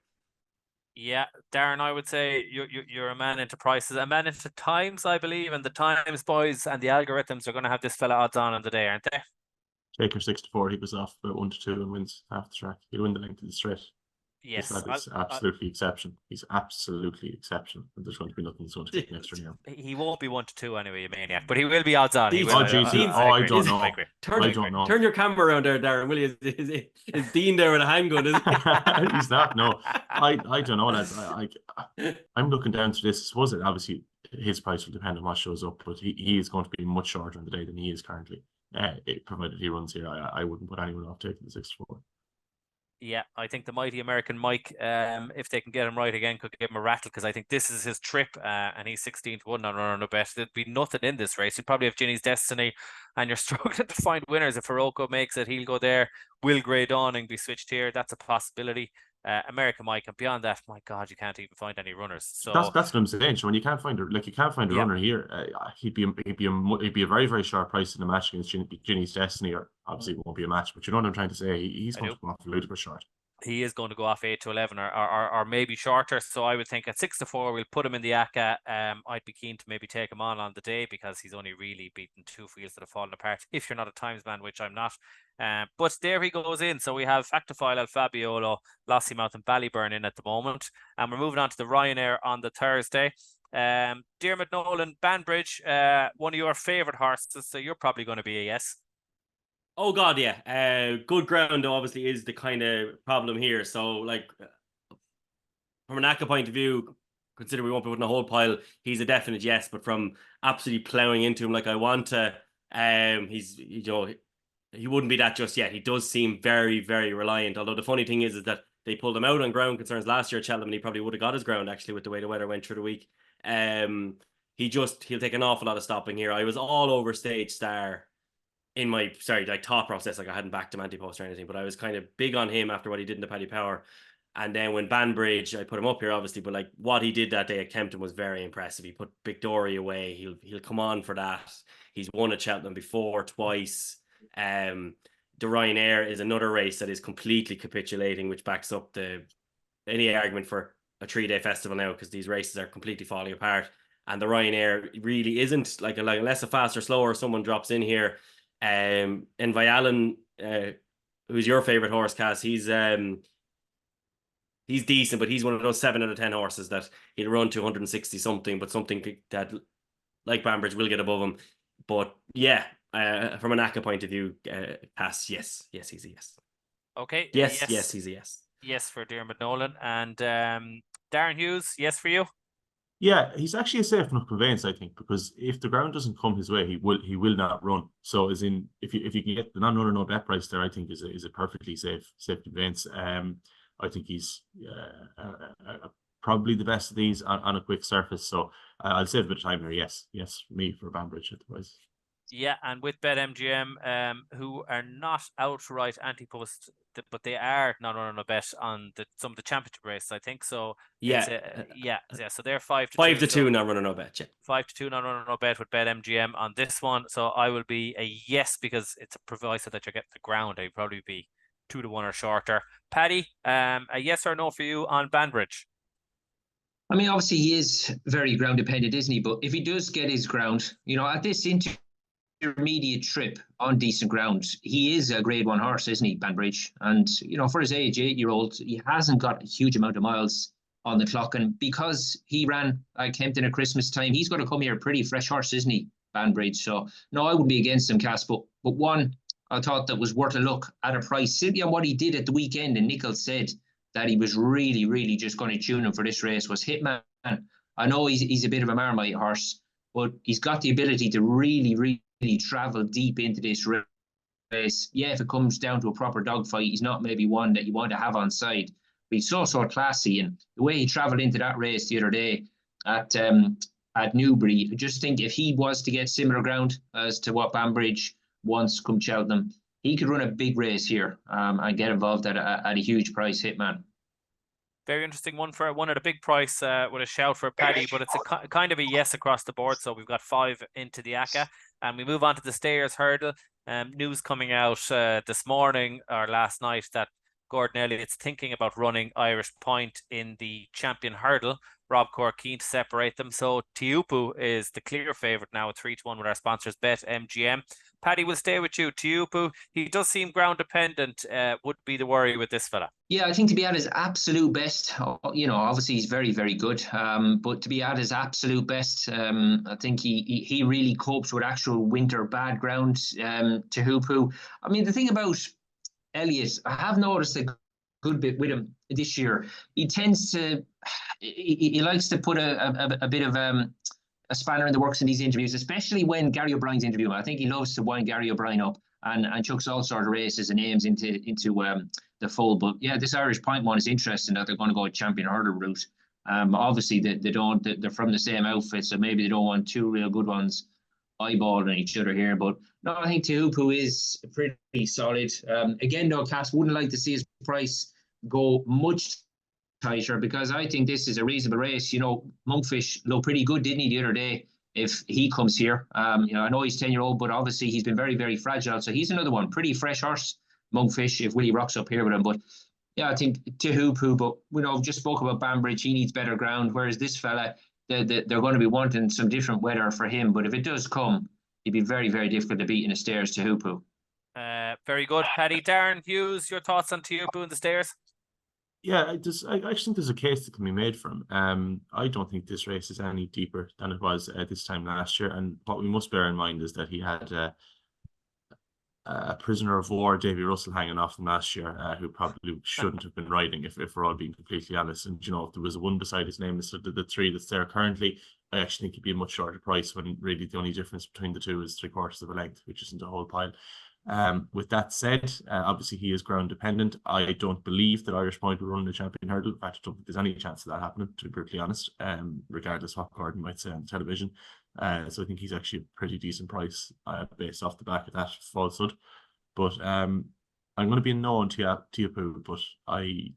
Yeah, Darren, I would say you're a man into prices, a man into times, I believe, and the times boys and the algorithms are going to have this fella odds on the day, aren't they? Shaker 6-4, he goes off about 1-2 and wins half the track. He'll win the length of the straight. Yes, He's absolutely exceptional. He's absolutely exceptional. There's going to be nothing that's going to take an extra now. He won't be 1-2 anyway, you maniac, but he will be odds on. I don't know. I don't know. Turn your camera around there, Darren. Will you? Is Dean there with a handgun? He's not. No, I don't know, lads. I'm looking down to this. I suppose that obviously his price will depend on what shows up, but he is going to be much shorter on the day than he is currently. Provided he runs here, I wouldn't put anyone off taking the 6-4. Yeah, I think the mighty American Mike, if they can get him right again, could give him a rattle, because I think this is his trip, and he's 16-1 on Run No Bet. There'd be nothing in this race. You'd probably have Ginny's Destiny, and you're struggling to find winners. If Hiroko makes it, he'll go there. Will Grey Dawning be switched here? That's a possibility. American Mike, and beyond that, my God, you can't even find any runners. So that's what I'm saying. So when you can't find a Yeah. runner here, he'd be a very, very sharp price in the match against Ginny's Destiny. Or obviously it won't be a match, but you know what I'm trying to say. He's I going do. to come off a little bit short. He is going to go off 8 to 11 or maybe shorter. So I would think at 6 to 4, we'll put him in the ACA. I'd be keen to maybe take him on the day, because he's only really beaten 2 fields that have fallen apart, if you're not a times man, which I'm not. But there he goes in. So we have Factofile, El Fabiolo, Lossiemouth and Ballyburn in at the moment. And we're moving on to the Ryanair on the Thursday. Diarmuid Nolan, Banbridge, one of your favourite horses. So you're probably going to be a yes. Oh God, yeah. Good ground obviously is the kind of problem here. So like from an ACA point of view, consider we won't be putting a whole pile, he's a definite yes. But from absolutely ploughing into him like I want to, he wouldn't be that just yet. He does seem very, very reliant. Although the funny thing is that they pulled him out on ground concerns last year at Cheltenham, and he probably would have got his ground actually with the way the weather went through the week. He'll take an awful lot of stopping here. I was all over Stage Star in my thought process. Like I hadn't backed him anti-post or anything, but I was kind of big on him after what he did in the Paddy Power. And then when Banbridge, I put him up here obviously, but like what he did that day at Kempton was very impressive. He put Big Dory away. He'll come on for that. He's won at Cheltenham before twice. The Ryanair is another race that is completely capitulating, which backs up any argument for a 3-day festival now, because these races are completely falling apart. And the Ryanair really isn't like unless a fast or slower someone drops in here. And Vialan, who's your favorite horse, Cass, he's decent, but he's one of those 7 out of 10 horses that he'll run to 160 something, but something that like Banbridge will get above him. But yeah, from an ACA point of view, Cass, yes, he's a yes. Okay. Yes, he's a yes. Yes for Diarmuid Nolan. And Darren Hughes, yes for you? Yeah, he's actually a safe enough conveyance, I think, because if the ground doesn't come his way, he will not run. So, as in, if you can get the non-runner no bet price there, I think is a perfectly safe conveyance. I think he's probably the best of these on a quick surface. So I'll save a bit of time here. Yes, me for Banbridge at the price. Yeah, and with BetMGM, who are not outright anti-post, but they are not running a bet on some of the championship races, I think. So Yeah, So they're 5 to 5 2. to 2, not running no bet. Yeah. 5 to 2, not running no bet with BetMGM on this one. So I will be a yes, because it's a proviso that you're getting the ground. I'd probably be 2 to 1 or shorter. Paddy, a yes or no for you on Banbridge? I mean, obviously he is very ground dependent, isn't he? But if he does get his ground, at this intermediate trip on decent ground, he is a grade 1 horse, isn't he, Banbridge? And for his age, 8-year-old, he hasn't got a huge amount of miles on the clock, and because he ran Kempton at Christmas time, he's going to come here a pretty fresh horse, isn't he, Banbridge? So no, I would be against him, Cass, but one I thought that was worth a look at a price simply on what he did at the weekend. And Nichols said that he was really, really just going to tune him for this race, was Hitman. I know he's a bit of a Marmite horse, but he's got the ability to really, really travel deep into this race. Yeah, if it comes down to a proper dogfight, he's not maybe one that you want to have on side, but he's so classy. And the way he travelled into that race the other day at Newbury, I just think if he was to get similar ground as to what Banbridge wants come Cheltenham, he could run a big race here and get involved at a huge price, Hitman. Very interesting one for one at a big price with a shout for Paddy, but it's a kind of a yes across the board. So we've got 5 into the ACA, and we move on to the Stayers Hurdle. News coming out this morning or last night that Gordon Elliott's thinking about running Irish Point in the Champion Hurdle. Rob Corr keen to separate them. So Tiupu is the clear favourite now at 3 to 1 with our sponsors BetMGM. Paddy, will stay with you. Tiupu, he does seem ground dependent. Would be the worry with this fella. Yeah, I think to be at his absolute best, obviously he's very, very good. But to be at his absolute best, I think he really copes with actual winter bad ground. Tiupu. I mean, the thing about Elliott, I have noticed a good bit with him this year. He tends to, he likes to put a bit of a spanner in the works in these interviews, especially when Gary O'Brien's interviewing him. I think he loves to wind Gary O'Brien up and chucks all sort of races and names into the fold. But yeah, this Irish Point one is interesting that they're going to go a Champion Hurdle route. Obviously they're from the same outfit, so maybe they don't want 2 real good ones eyeballing each other here. But no, I think Tiupu is pretty solid. Again, though, Cass, wouldn't like to see his price go much tighter, because I think this is a reasonable race. Monkfish looked pretty good, didn't he, the other day? If he comes here, I know he's 10-year-old, but obviously he's been very, very fragile. So he's another one, pretty fresh horse, Monkfish, if Willie rocks up here with him. But yeah, I think Tehupu, but just spoke about Banbridge, he needs better ground. Whereas this fella, they're going to be wanting some different weather for him. But if it does come, he'd be very, very difficult to beat in the stairs, Tehupu. Very good, Paddy. Darren, Hughes, your thoughts on Tehupu in the stairs? Yeah, I actually think there's a case that can be made for him. I don't think this race is any deeper than it was this time last year. And what we must bear in mind is that he had a prisoner of war, Davy Russell, hanging off him last year, who probably shouldn't have been riding, if we're all being completely honest. And, if there was a one beside his name instead of the three that's there currently, I actually think he'd be a much shorter price, when really the only difference between the two is 3/4 of a length, which isn't a whole pile. With that said, obviously he is ground dependent. I don't believe that Irish Point will run the champion hurdle. In fact, I don't think there's any chance of that happening, to be brutally honest, regardless what Gordon might say on the television. So I think he's actually a pretty decent price based off the back of that falsehood. But I'm going to be a no on Tehupu, but I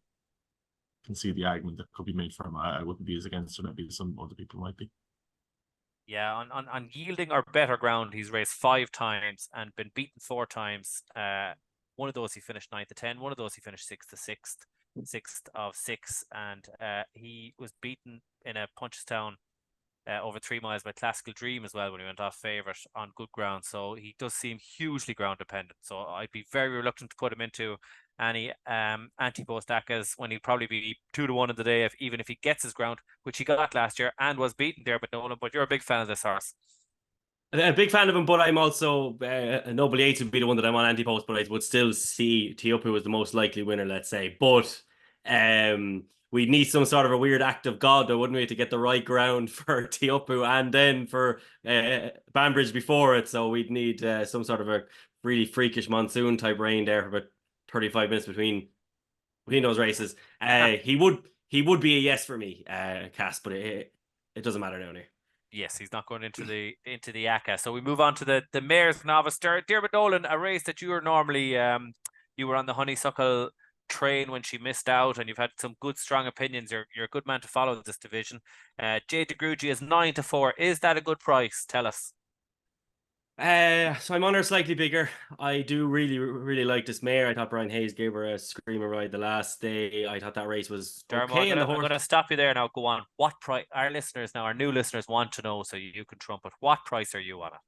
can see the argument that could be made for him. I wouldn't be as against him, maybe some other people might be. Yeah, on yielding or better ground, he's raced 5 times and been beaten 4 times. One of those he finished 9th to 10. One of those he finished 6th to 6th of 6. And he was beaten in a Punchestown over 3 miles by Classical Dream as well, when he went off favourite on good ground. So he does seem hugely ground dependent. So I'd be very reluctant to put him into any anti-post ACCAs, when he'd probably be 2-1 in the day, even if he gets his ground, which he got last year and was beaten there. But Nolan, but you're a big fan of this horse. A big fan of him, but I'm also Noble Yates would be the one that I'm on anti-post, but I would still see Tehupu as the most likely winner, let's say. But we need some sort of a weird act of God, though, wouldn't we, to get the right ground for Tehupu and then for Banbridge before it. So we'd need some sort of a really freakish monsoon type rain there for about 35 minutes between those races. He would be a yes for me, Cass, but it doesn't matter now. Yes, he's not going into the ACCA. So we move on to the Mayor's Novice. Diarmuid Nolan, a race that you were normally you were on the Honeysuckle train when she missed out, and you've had some good strong opinions. You're a good man to follow this division. Jade de Grugy is 9-4. Is that a good price? Tell us. So I'm on her slightly bigger. I do really, really like this mare. I thought Brian Hayes gave her a screamer ride the last day. I thought that race was okay. I'm going to stop you there now. Go on. What price? Our new listeners want to know, so you can trump it. What price are you on it?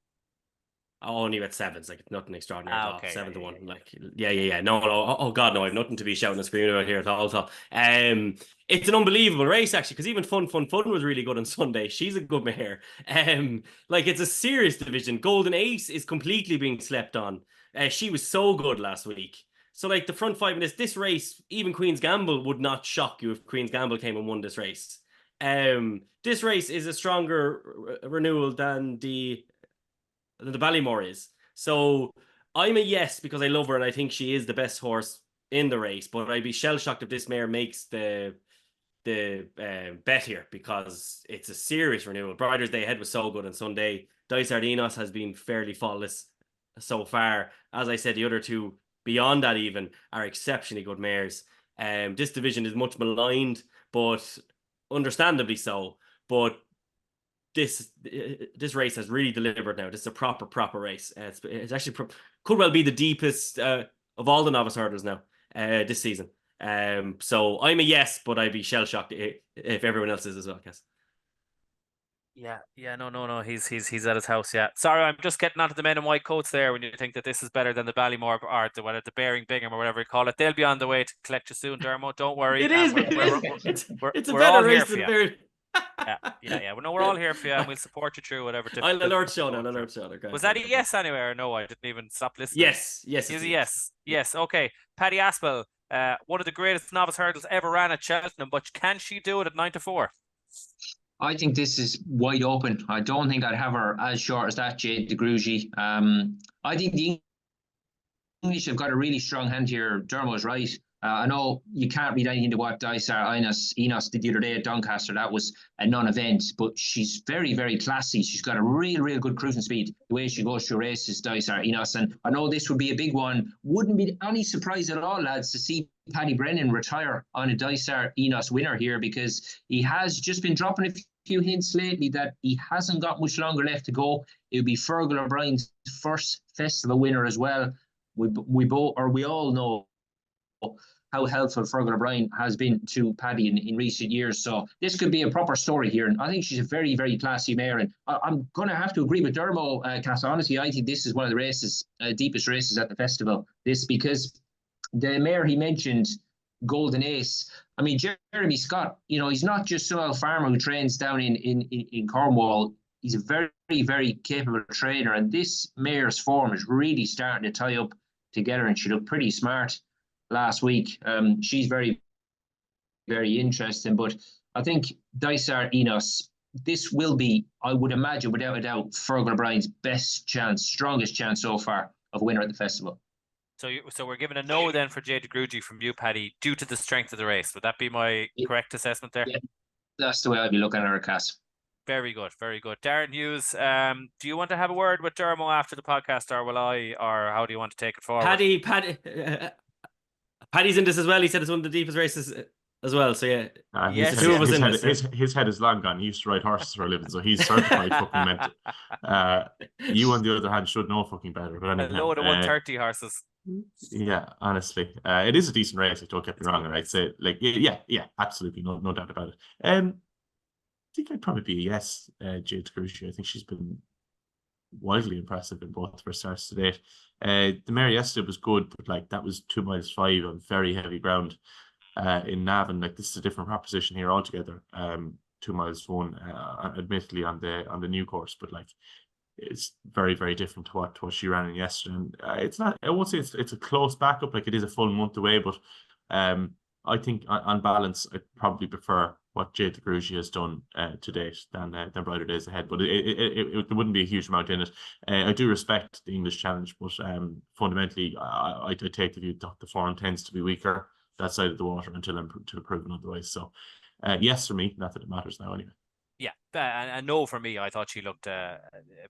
Only at 7s, like nothing extraordinary at all. Okay, 7-1, yeah. No. Oh God, no! I've nothing to be shouting and screaming about here at all. It's an unbelievable race actually, because even Fun was really good on Sunday. She's a good mare. It's a serious division. Golden Ace is completely being slept on. She was so good last week. So the front 5 minutes, this race, even Queen's Gamble would not shock you if Queen's Gamble came and won this race. This race is a stronger renewal than the Ballymore is. So I'm a yes, because I love her and I think she is the best horse in the race, but I'd be shell-shocked if this mare makes the bet here, because it's a serious renewal. Briders Day ahead was so good on Sunday. Dice Ardinos has been fairly faultless so far. As I said, the other two beyond that even are exceptionally good mares. This division is much maligned, but understandably so. But this race has really delivered now. This is a proper race. It's actually could well be the deepest of all the novice hurdles now this season. So I'm a yes, but I'd be shell shocked if everyone else is as well, I guess. Yeah, no. He's at his house. Yeah, sorry, I'm just getting onto the men in white coats there. When you think that this is better than the Ballymore or the Bearing Bingham or whatever you call it, they'll be on the way to collect you soon, Dermot. Don't worry. It's a better race than the Bearing. Yeah. Well, no, we're all here for you, and we'll support you through whatever. I'll alert Sean. Was that a yes anywhere? Or no, I didn't even stop listening. Yes. Is a yes. Okay, Paddy Aspell, one of the greatest novice hurdles ever ran at Cheltenham, but can she do it at 9-4? I think this is wide open. I don't think I'd have her as short as that, Jade de Grugy. I think the English have got a really strong hand here. Dermot's right. I know you can't read anything to what Dysart Enos did the other day at Doncaster. That was a non-event, but she's very, very classy. She's got a real good cruising speed. The way she goes through races, Dysart Enos. And I know this would be a big one. Wouldn't be any surprise at all, lads, to see Paddy Brennan retire on a Dysart Enos winner here, because he has just been dropping a few hints lately that he hasn't got much longer left to go. It would be Fergal O'Brien's first festival winner as well. We all know how helpful Fergal O'Brien has been to Paddy in recent years. So this could be a proper story here. And I think she's a very, very classy mare. And I'm going to have to agree with Dermo, Cass. Honestly, I think this is one of the races, deepest races at the festival. This because the mare he mentioned, Golden Ace. I mean, Jeremy Scott, he's not just some old farmer who trains down in Cornwall. He's a very, very capable trainer. And this mare's form is really starting to tie up together, and she looked pretty smart last week. She's very, very interesting. But I think Dysart Enos, this will be, I would imagine, without a doubt, Fergal O'Brien's strongest chance so far of winner at the festival. So we're giving a no then for Jade Grugy from you, Paddy, due to the strength of the race. Would that be my correct assessment there? Yeah, that's the way I'd be looking at her, Cass. Very good, very good. Darren Hughes, do you want to have a word with Dermo after the podcast, or will I, or how do you want to take it forward? Paddy's in this as well. He said it's one of the deepest races as well. So yeah, yes, two of us in this. His head is long gone. He used to ride horses for a living, so he's certified fucking mental. You, on the other hand, should know fucking better. But anyhow, a load of 130 horses. Yeah, honestly, it is a decent race. Don't get me wrong, and I'd say, like, yeah, absolutely, no doubt about it. I think I'd probably be a yes, Jade Grugy. I think she's been wildly impressive in both of her starts to date. The mare yesterday was good, but like that was 2 miles 5 on very heavy ground in Navan. Like, this is a different proposition here altogether. 2 miles 1, admittedly on the new course, but like it's very, very different to what she ran in yesterday. And it's not, I won't say it's a close backup, like it is a full month away, but I think on balance I'd probably prefer what Jade Grugy has done to date than Brighter Days Ahead. But it there wouldn't be a huge amount in it. I do respect the English challenge, but fundamentally I take the view that the form tends to be weaker that side of the water until proven otherwise. So yes for me, not that it matters now anyway. Yeah, and no for me. I thought she looked a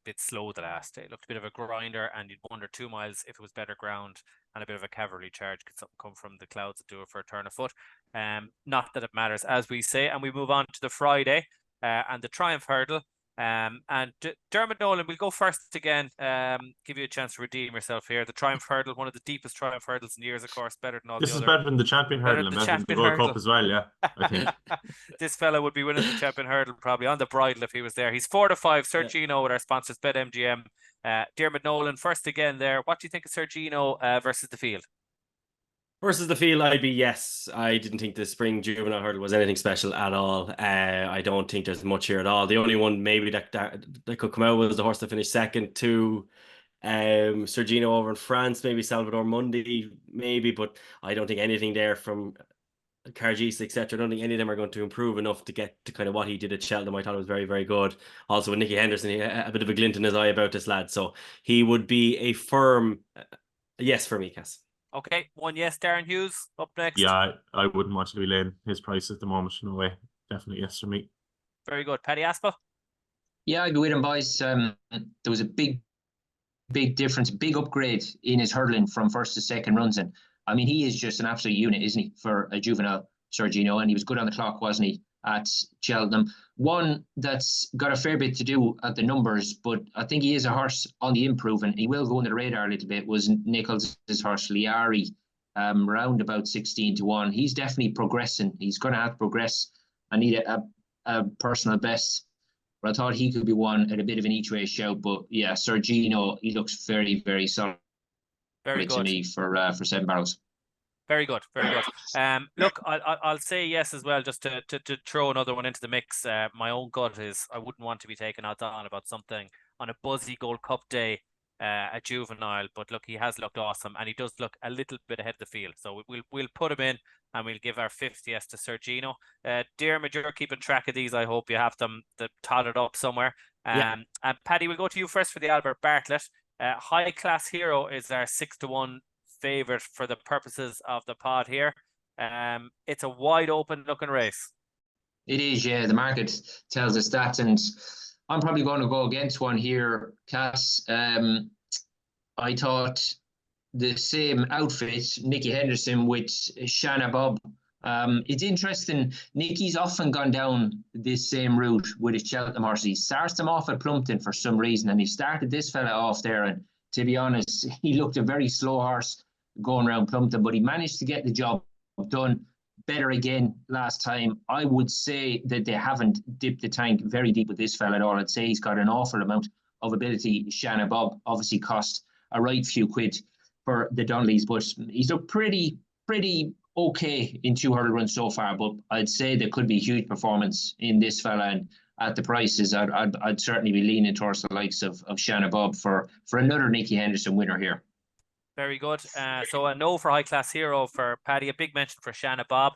bit slow the last day. Looked a bit of a grinder, and you'd wonder 2 miles if it was better ground and a bit of a cavalry charge. Could something come from the clouds and do it for a turn of foot? Not that it matters, as we say. And we move on to the Friday and the Triumph Hurdle. And Diarmuid Nolan, we'll go first again. Give you a chance to redeem yourself here. The Triumph Hurdle, one of the deepest Triumph Hurdles in years, of course, better than all the other. This is better than the Champion Hurdle and better than the World Cup as well, yeah, I think. This fella would be winning the Champion Hurdle probably on the bridle if he was there. He's 4-5, Sergino with our sponsors, BetMGM. Diarmuid Nolan, first again there. What do you think of Sergino versus the field? Versus the field, I'd be yes. I didn't think the spring juvenile hurdle was anything special at all. I don't think there's much here at all. The only one maybe that could come out was the horse that finished second to Sergino over in France, maybe Salvador Mundi, maybe, but I don't think anything there from Cargis, etc. I don't think any of them are going to improve enough to get to kind of what he did at Cheltenham. I thought it was very, very good. Also with Nicky Henderson, he had a bit of a glint in his eye about this lad. So he would be a firm yes for me, Cass. Okay, one yes. Darren Hughes up next. Yeah, I wouldn't want to be laying his price at the moment. No way. Definitely yes for me. Very good. Paddy Aspell? Yeah, I'd be with him, boys. There was a big difference, big upgrade in his hurdling from first to second runs. And I mean, he is just an absolute unit, isn't he, for a juvenile Sergino? And he was good on the clock, wasn't he, at Cheltenham? One that's got a fair bit to do at the numbers, but I think he is a horse on the improve, and he will go under the radar a little bit, was Nichols' horse, Liari, round about 16-1. He's definitely progressing. He's going to have to progress. I need a personal best. But I thought he could be one at a bit of an each-way shout. But yeah, Sergino, he looks very, very solid. Very good to me for 7 barrels. Very good, very good. Look, I'll say yes as well, just to throw another one into the mix. My own gut is I wouldn't want to be taken out on about something on a buzzy Gold Cup day, a juvenile. But look, he has looked awesome, and he does look a little bit ahead of the field. So we'll put him in, and we'll give our 5th yes to Sergino. Diarmuid, you're keeping track of these. I hope you have them totted up somewhere. And Paddy, we'll go to you first for the Albert Bartlett. High Class Hero is our 6-1 favourite for the purposes of the pod here. It's a wide open looking race. It is, yeah. The market tells us that, and I'm probably going to go against one here, Cass. I thought the same outfit, Nicky Henderson with Shanna Bob. It's interesting. Nicky's often gone down this same route with his Cheltenham horse. He starts them off at Plumpton for some reason, and he started this fella off there. And to be honest, he looked a very slow horse going around Plumpton, but he managed to get the job done better again last time. I would say that they haven't dipped the tank very deep with this fella at all. I'd say he's got an awful amount of ability. Shanna Bob obviously cost a right few quid for the Donnellys, but he's looked pretty okay in 2 hurdle runs so far. But I'd say there could be huge performance in this fella, and at the prices, I'd certainly be leaning towards the likes of Shanna Bob for another Nicky Henderson winner here. Very good. So a no for High Class Hero for Paddy. A big mention for Shanna Bob.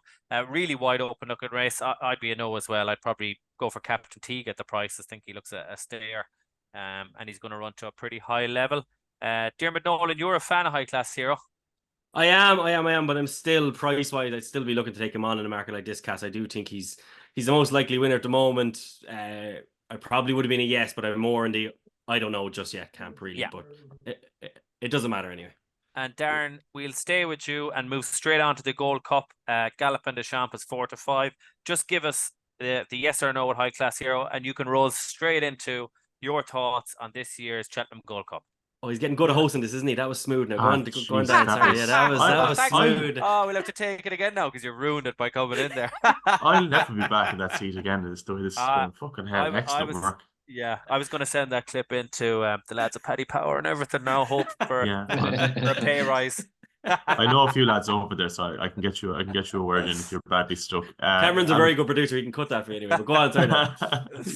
Really wide open looking race. I'd be a no as well. I'd probably go for Captain Teague at the prices. I think he looks a stayer, and he's going to run to a pretty high level. Diarmuid Nolan, you're a fan of High Class Hero. I am, but I'm still price wise. I'd still be looking to take him on in a market like this, Cass. I do think he's the most likely winner at the moment. I probably would have been a yes, but I'm more in the I don't know just yet camp really. Yeah. But it doesn't matter anyway. And Darren, we'll stay with you and move straight on to the Gold Cup. Gallopin des Champs is 4-5. Just give us the yes or no at High Class Hero, and you can roll straight into your thoughts on this year's Cheltenham Gold Cup. Oh, he's getting good at hosting this, isn't he? That was smooth. Now go on, Dan. Sorry, yeah, that was smooth. Oh, we'll have to take it again now because you ruined it by coming in there. I'll never be back in that seat again. This is going fucking hell. Excellent work. Yeah, I was going to send that clip into the lads of Paddy Power and everything now, hope for a pay rise. I know a few lads over there, so I can get you a word in if you're badly stuck. Cameron's a very good producer. He can cut that for you anyway. But go on, sorry.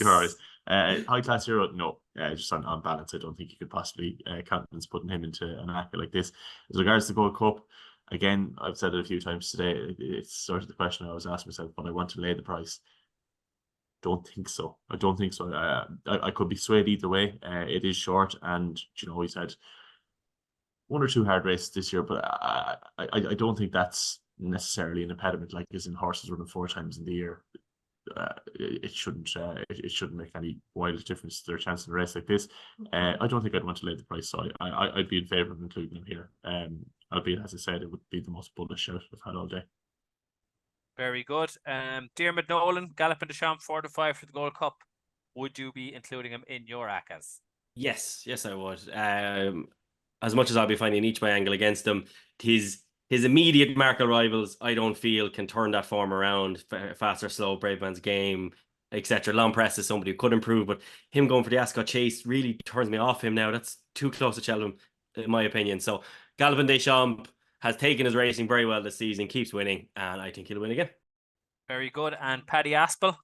You're all right. High Class Hero, no. Just on balance, I don't think you could possibly countenance putting him into an act like this. As regards to the Gold Cup, again, I've said it a few times today. It's sort of the question I always ask myself when I want to lay the price. Don't think so. I don't think so. I could be swayed either way. It is short, and he's had 1 or 2 hard races this year, but I don't think that's necessarily an impediment. Like as in horses running 4 times in the year, it shouldn't make any wild difference to their chance in a race like this. I don't think I'd want to lay the price, so I'd be in favour of including them here. Albeit, as I said, it would be the most bullish shout I've had all day. Very good. Diarmuid Nolan, Gallopin des Champs 4-5 for the Gold Cup. Would you be including him in your ACAs? Yes, I would. As much as I'll be finding each my angle against him, his immediate market rivals, I don't feel can turn that form around. Fast or slow, Brave Man's Game, etc. Long Press is somebody who could improve, but him going for the Ascot Chase really turns me off him now. That's too close to Cheltenham, in my opinion. So Gallopin des Champs has taken his racing very well this season, keeps winning, and I think he'll win again. Very good. And Paddy Aspell?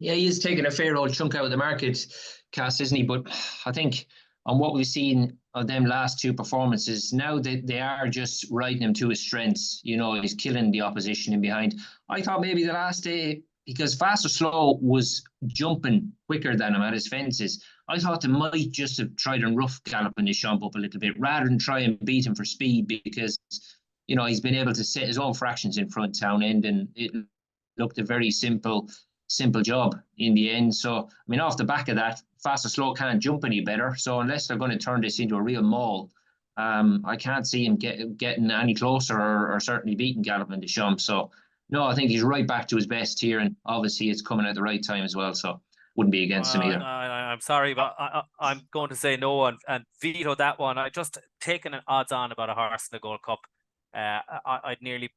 Yeah, he is taking a fair old chunk out of the market, Cass, isn't he? But I think on what we've seen of them last 2 performances, now that they are just riding him to his strengths, he's killing the opposition in behind. I thought maybe the last day, because Fast or Slow was jumping quicker than him at his fences, I thought they might just have tried and rough Gallopin des Champs up a little bit rather than try and beat him for speed, because he's been able to set his own fractions in front town end, and it looked a very simple job in the end. So off the back of that, Fast or Slow can't jump any better, so unless they're going to turn this into a real maul, I can't see him getting any closer or certainly beating Gallopin des Champs. So no, I think he's right back to his best here, and obviously it's coming at the right time as well, so wouldn't be against him either. I'm sorry, but I'm going to say no and veto that one. I just taken an odds on about a horse in the Gold Cup. I'd nearly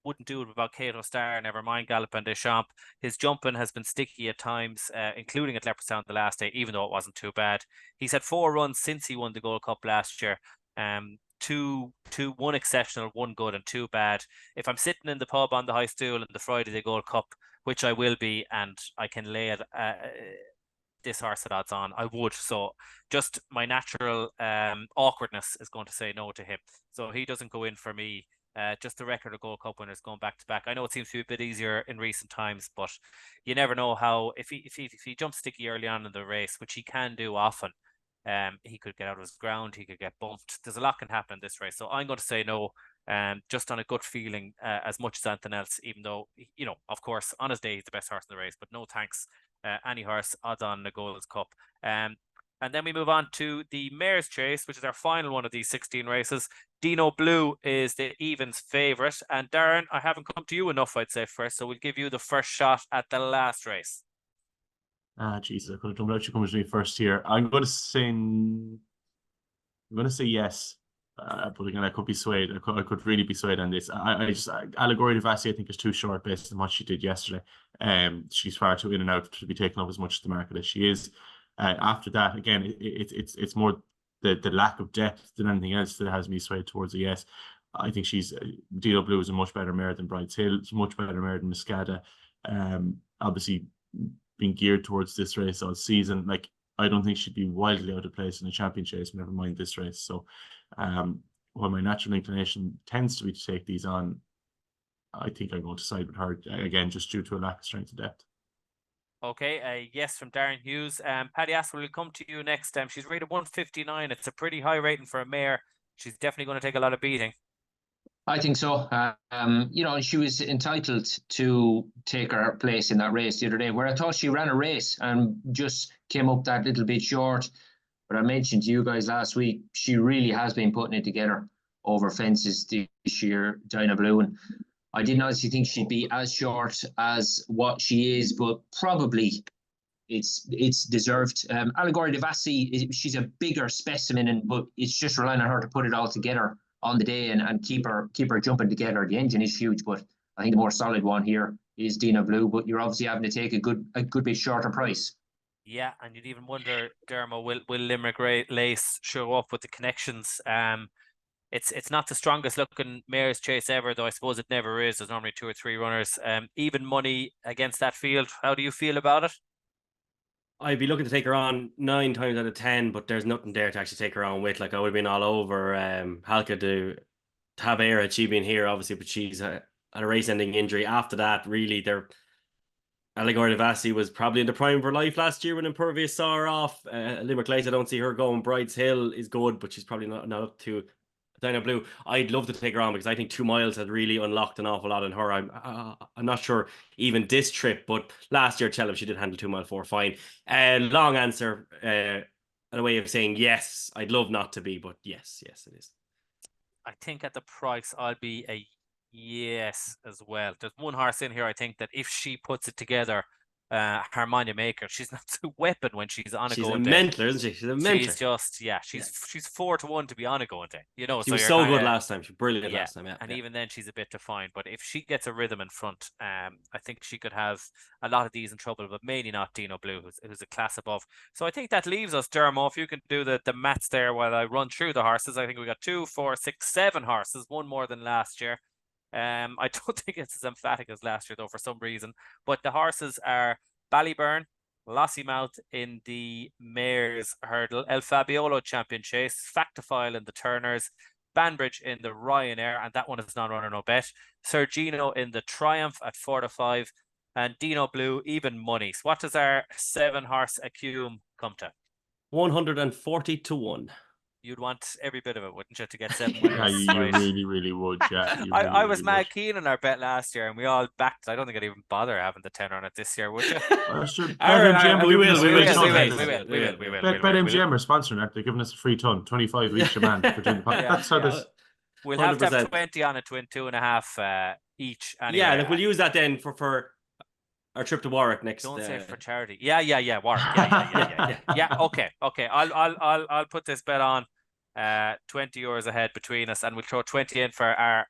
wouldn't do it without Cato Star, never mind Gallopin des Champs. His jumping has been sticky at times, including at Leopardstown the last day, even though it wasn't too bad. He's had 4 runs since he won the Gold Cup last year. 1 exceptional, 1 good and 2 bad. If I'm sitting in the pub on the high stool in the Friday the Gold Cup, which I will be, and I can lay it, this horse at odds on, I would. So just my natural awkwardness is going to say no to him. So he doesn't go in for me. Just the record of Gold Cup winners going back to back. I know it seems to be a bit easier in recent times, but you never know how if he jumps sticky early on in the race, which he can do often. He could get out of his ground. He could get bumped. There's a lot can happen in this race. So I'm going to say no, just on a gut feeling as much as anything else, even though, of course, on his day, he's the best horse in the race. But no thanks, any horse, odds on the Gold's Cup. And then we move on to the Mare's Chase, which is our final one of these 16 races. Dino Blue is the evens favourite. And Darren, I haven't come to you enough, I'd say, first. So we'll give you the first shot at the last race. Jesus, I could have done without you coming to me first here. I'm going to say yes. But again, I could be swayed. I could really be swayed on this. Allegory Devassi, I think, is too short based on what she did yesterday. She's far too in and out to be taken up as much as the market as she is. After that, again, it's more the lack of depth than anything else that has me swayed towards a yes. I think Dino Blue is a much better mare than Bride's Hill. It's a much better mare than Muscada. Obviously, being geared towards this race all season, like, I don't think she'd be wildly out of place in a champion chase, never mind this race. So, while my natural inclination tends to be to take these on, I think I'm going to side with her again, just due to a lack of strength and depth. Okay, a yes from Darren Hughes. Paddy Aspell will come to you next. She's rated 159. It's a pretty high rating for a mare. She's definitely going to take a lot of beating. I think so. She was entitled to take her place in that race the other day, where I thought she ran a race and just came up that little bit short. But I mentioned to you guys last week, she really has been putting it together over fences this year, Dino Blue. And I didn't honestly think she'd be as short as what she is, but probably it's deserved. Allegory Devassi, she's a bigger specimen, but it's just relying on her to put it all together on the day and keep her jumping together. The engine is huge, but I think the more solid one here is Dino Blue. But you're obviously having to take a good bit shorter price. Yeah, and you'd even wonder, Diarmuid, will Limerick Lace show up with the connections? It's not the strongest looking Mare's Chase ever, though I suppose it never is. There's normally 2 or 3 runners. Even money against that field. How do you feel about it? I'd be looking to take her on 9 times out of 10, but there's nothing there to actually take her on with. Like, I would have been all over Halka to have her had she been here, obviously, but she's had a race-ending injury. After that, really, Allegory Devassi was probably in the prime of her life last year when Impervious saw her off. Limerick Lace, I don't see her going. Bride's Hill is good, but she's probably not up to Dino Blue. I'd love to take her on because I think 2 miles had really unlocked an awful lot in her. I'm not sure even this trip, but last year at Cheltenham she did handle 2 mile 4 fine. Long answer, and a way of saying yes. I'd love not to be, but yes, it is. I think at the price I'll be a yes as well. There's one horse in here I think that if she puts it together, Harmonia Maker, she's an absolute weapon when she's on a going day. She's a mentler, isn't she? She's a mentler. She's just, she's 4-1 to be on a going day. She was so good last time. She was brilliant last time. And even then she's a bit defined. But if she gets a rhythm in front, I think she could have a lot of these in trouble, but mainly not Dino Blue, who's a class above. So I think that leaves us, Diarmuid, if you can do the maths there while I run through the horses. I think we got 2, 4, 6, 7 horses, one more than last year. I don't think it's as emphatic as last year, though, for some reason. But the horses are Ballyburn, Lossiemouth in the Mare's Hurdle, El Fabiolo Champion Chase, Factophile in the Turners, Banbridge in the Ryanair, and that one is non-runner, no bet. Sergino in the Triumph at 4-5, and Dino Blue, even money. So what does our 7-horse Accum come to? 140 to 1. You'd want every bit of it, wouldn't you, to get 7 Yeah, winners? you really, really would. Yeah, I was mad keen on our bet last year, and we all backed. I don't think I'd even bother having the 10 on it this year, would you? BetMGM, we will. BetMGM are sponsoring it. They're giving us a free ton, 25 each demand for doing the podcast. That's how this. We'll have to have 20 on it to win 2.5 each. Anyway. Yeah, and we'll use that then for our trip to Warwick next. Don't say for charity. Yeah, Warwick. Yeah. Okay. I'll put this bet on. 20 euros ahead between us, and we'll throw 20 in for our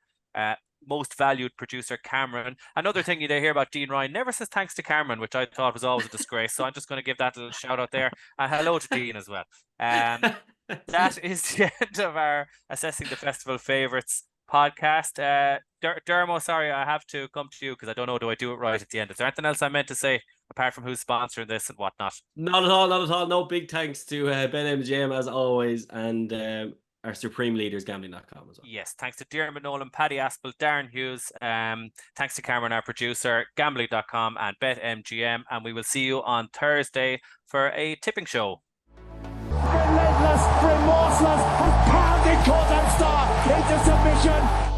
most valued producer, Cameron. Another thing you hear about Dean Ryan never says thanks to Cameron, which I thought was always a disgrace. So I'm just going to give that a little shout out there, and hello to Dean as well. That is the end of our Assessing the Festival Favourites podcast. Dermo, sorry, I have to come to you because I don't know, do I do it right at the end? Is there anything else I meant to say apart from who's sponsoring this and whatnot? Not at all. No, big thanks to BetMGM as always, and our supreme leaders, Gambling.com as well. Yes, thanks to Diarmuid Nolan, Paddy Aspell, Darren Hughes. Thanks to Cameron, our producer, Gambling.com and BetMGM, and we will see you on Thursday for a tipping show. Restless has pounded Cordon Star into submission.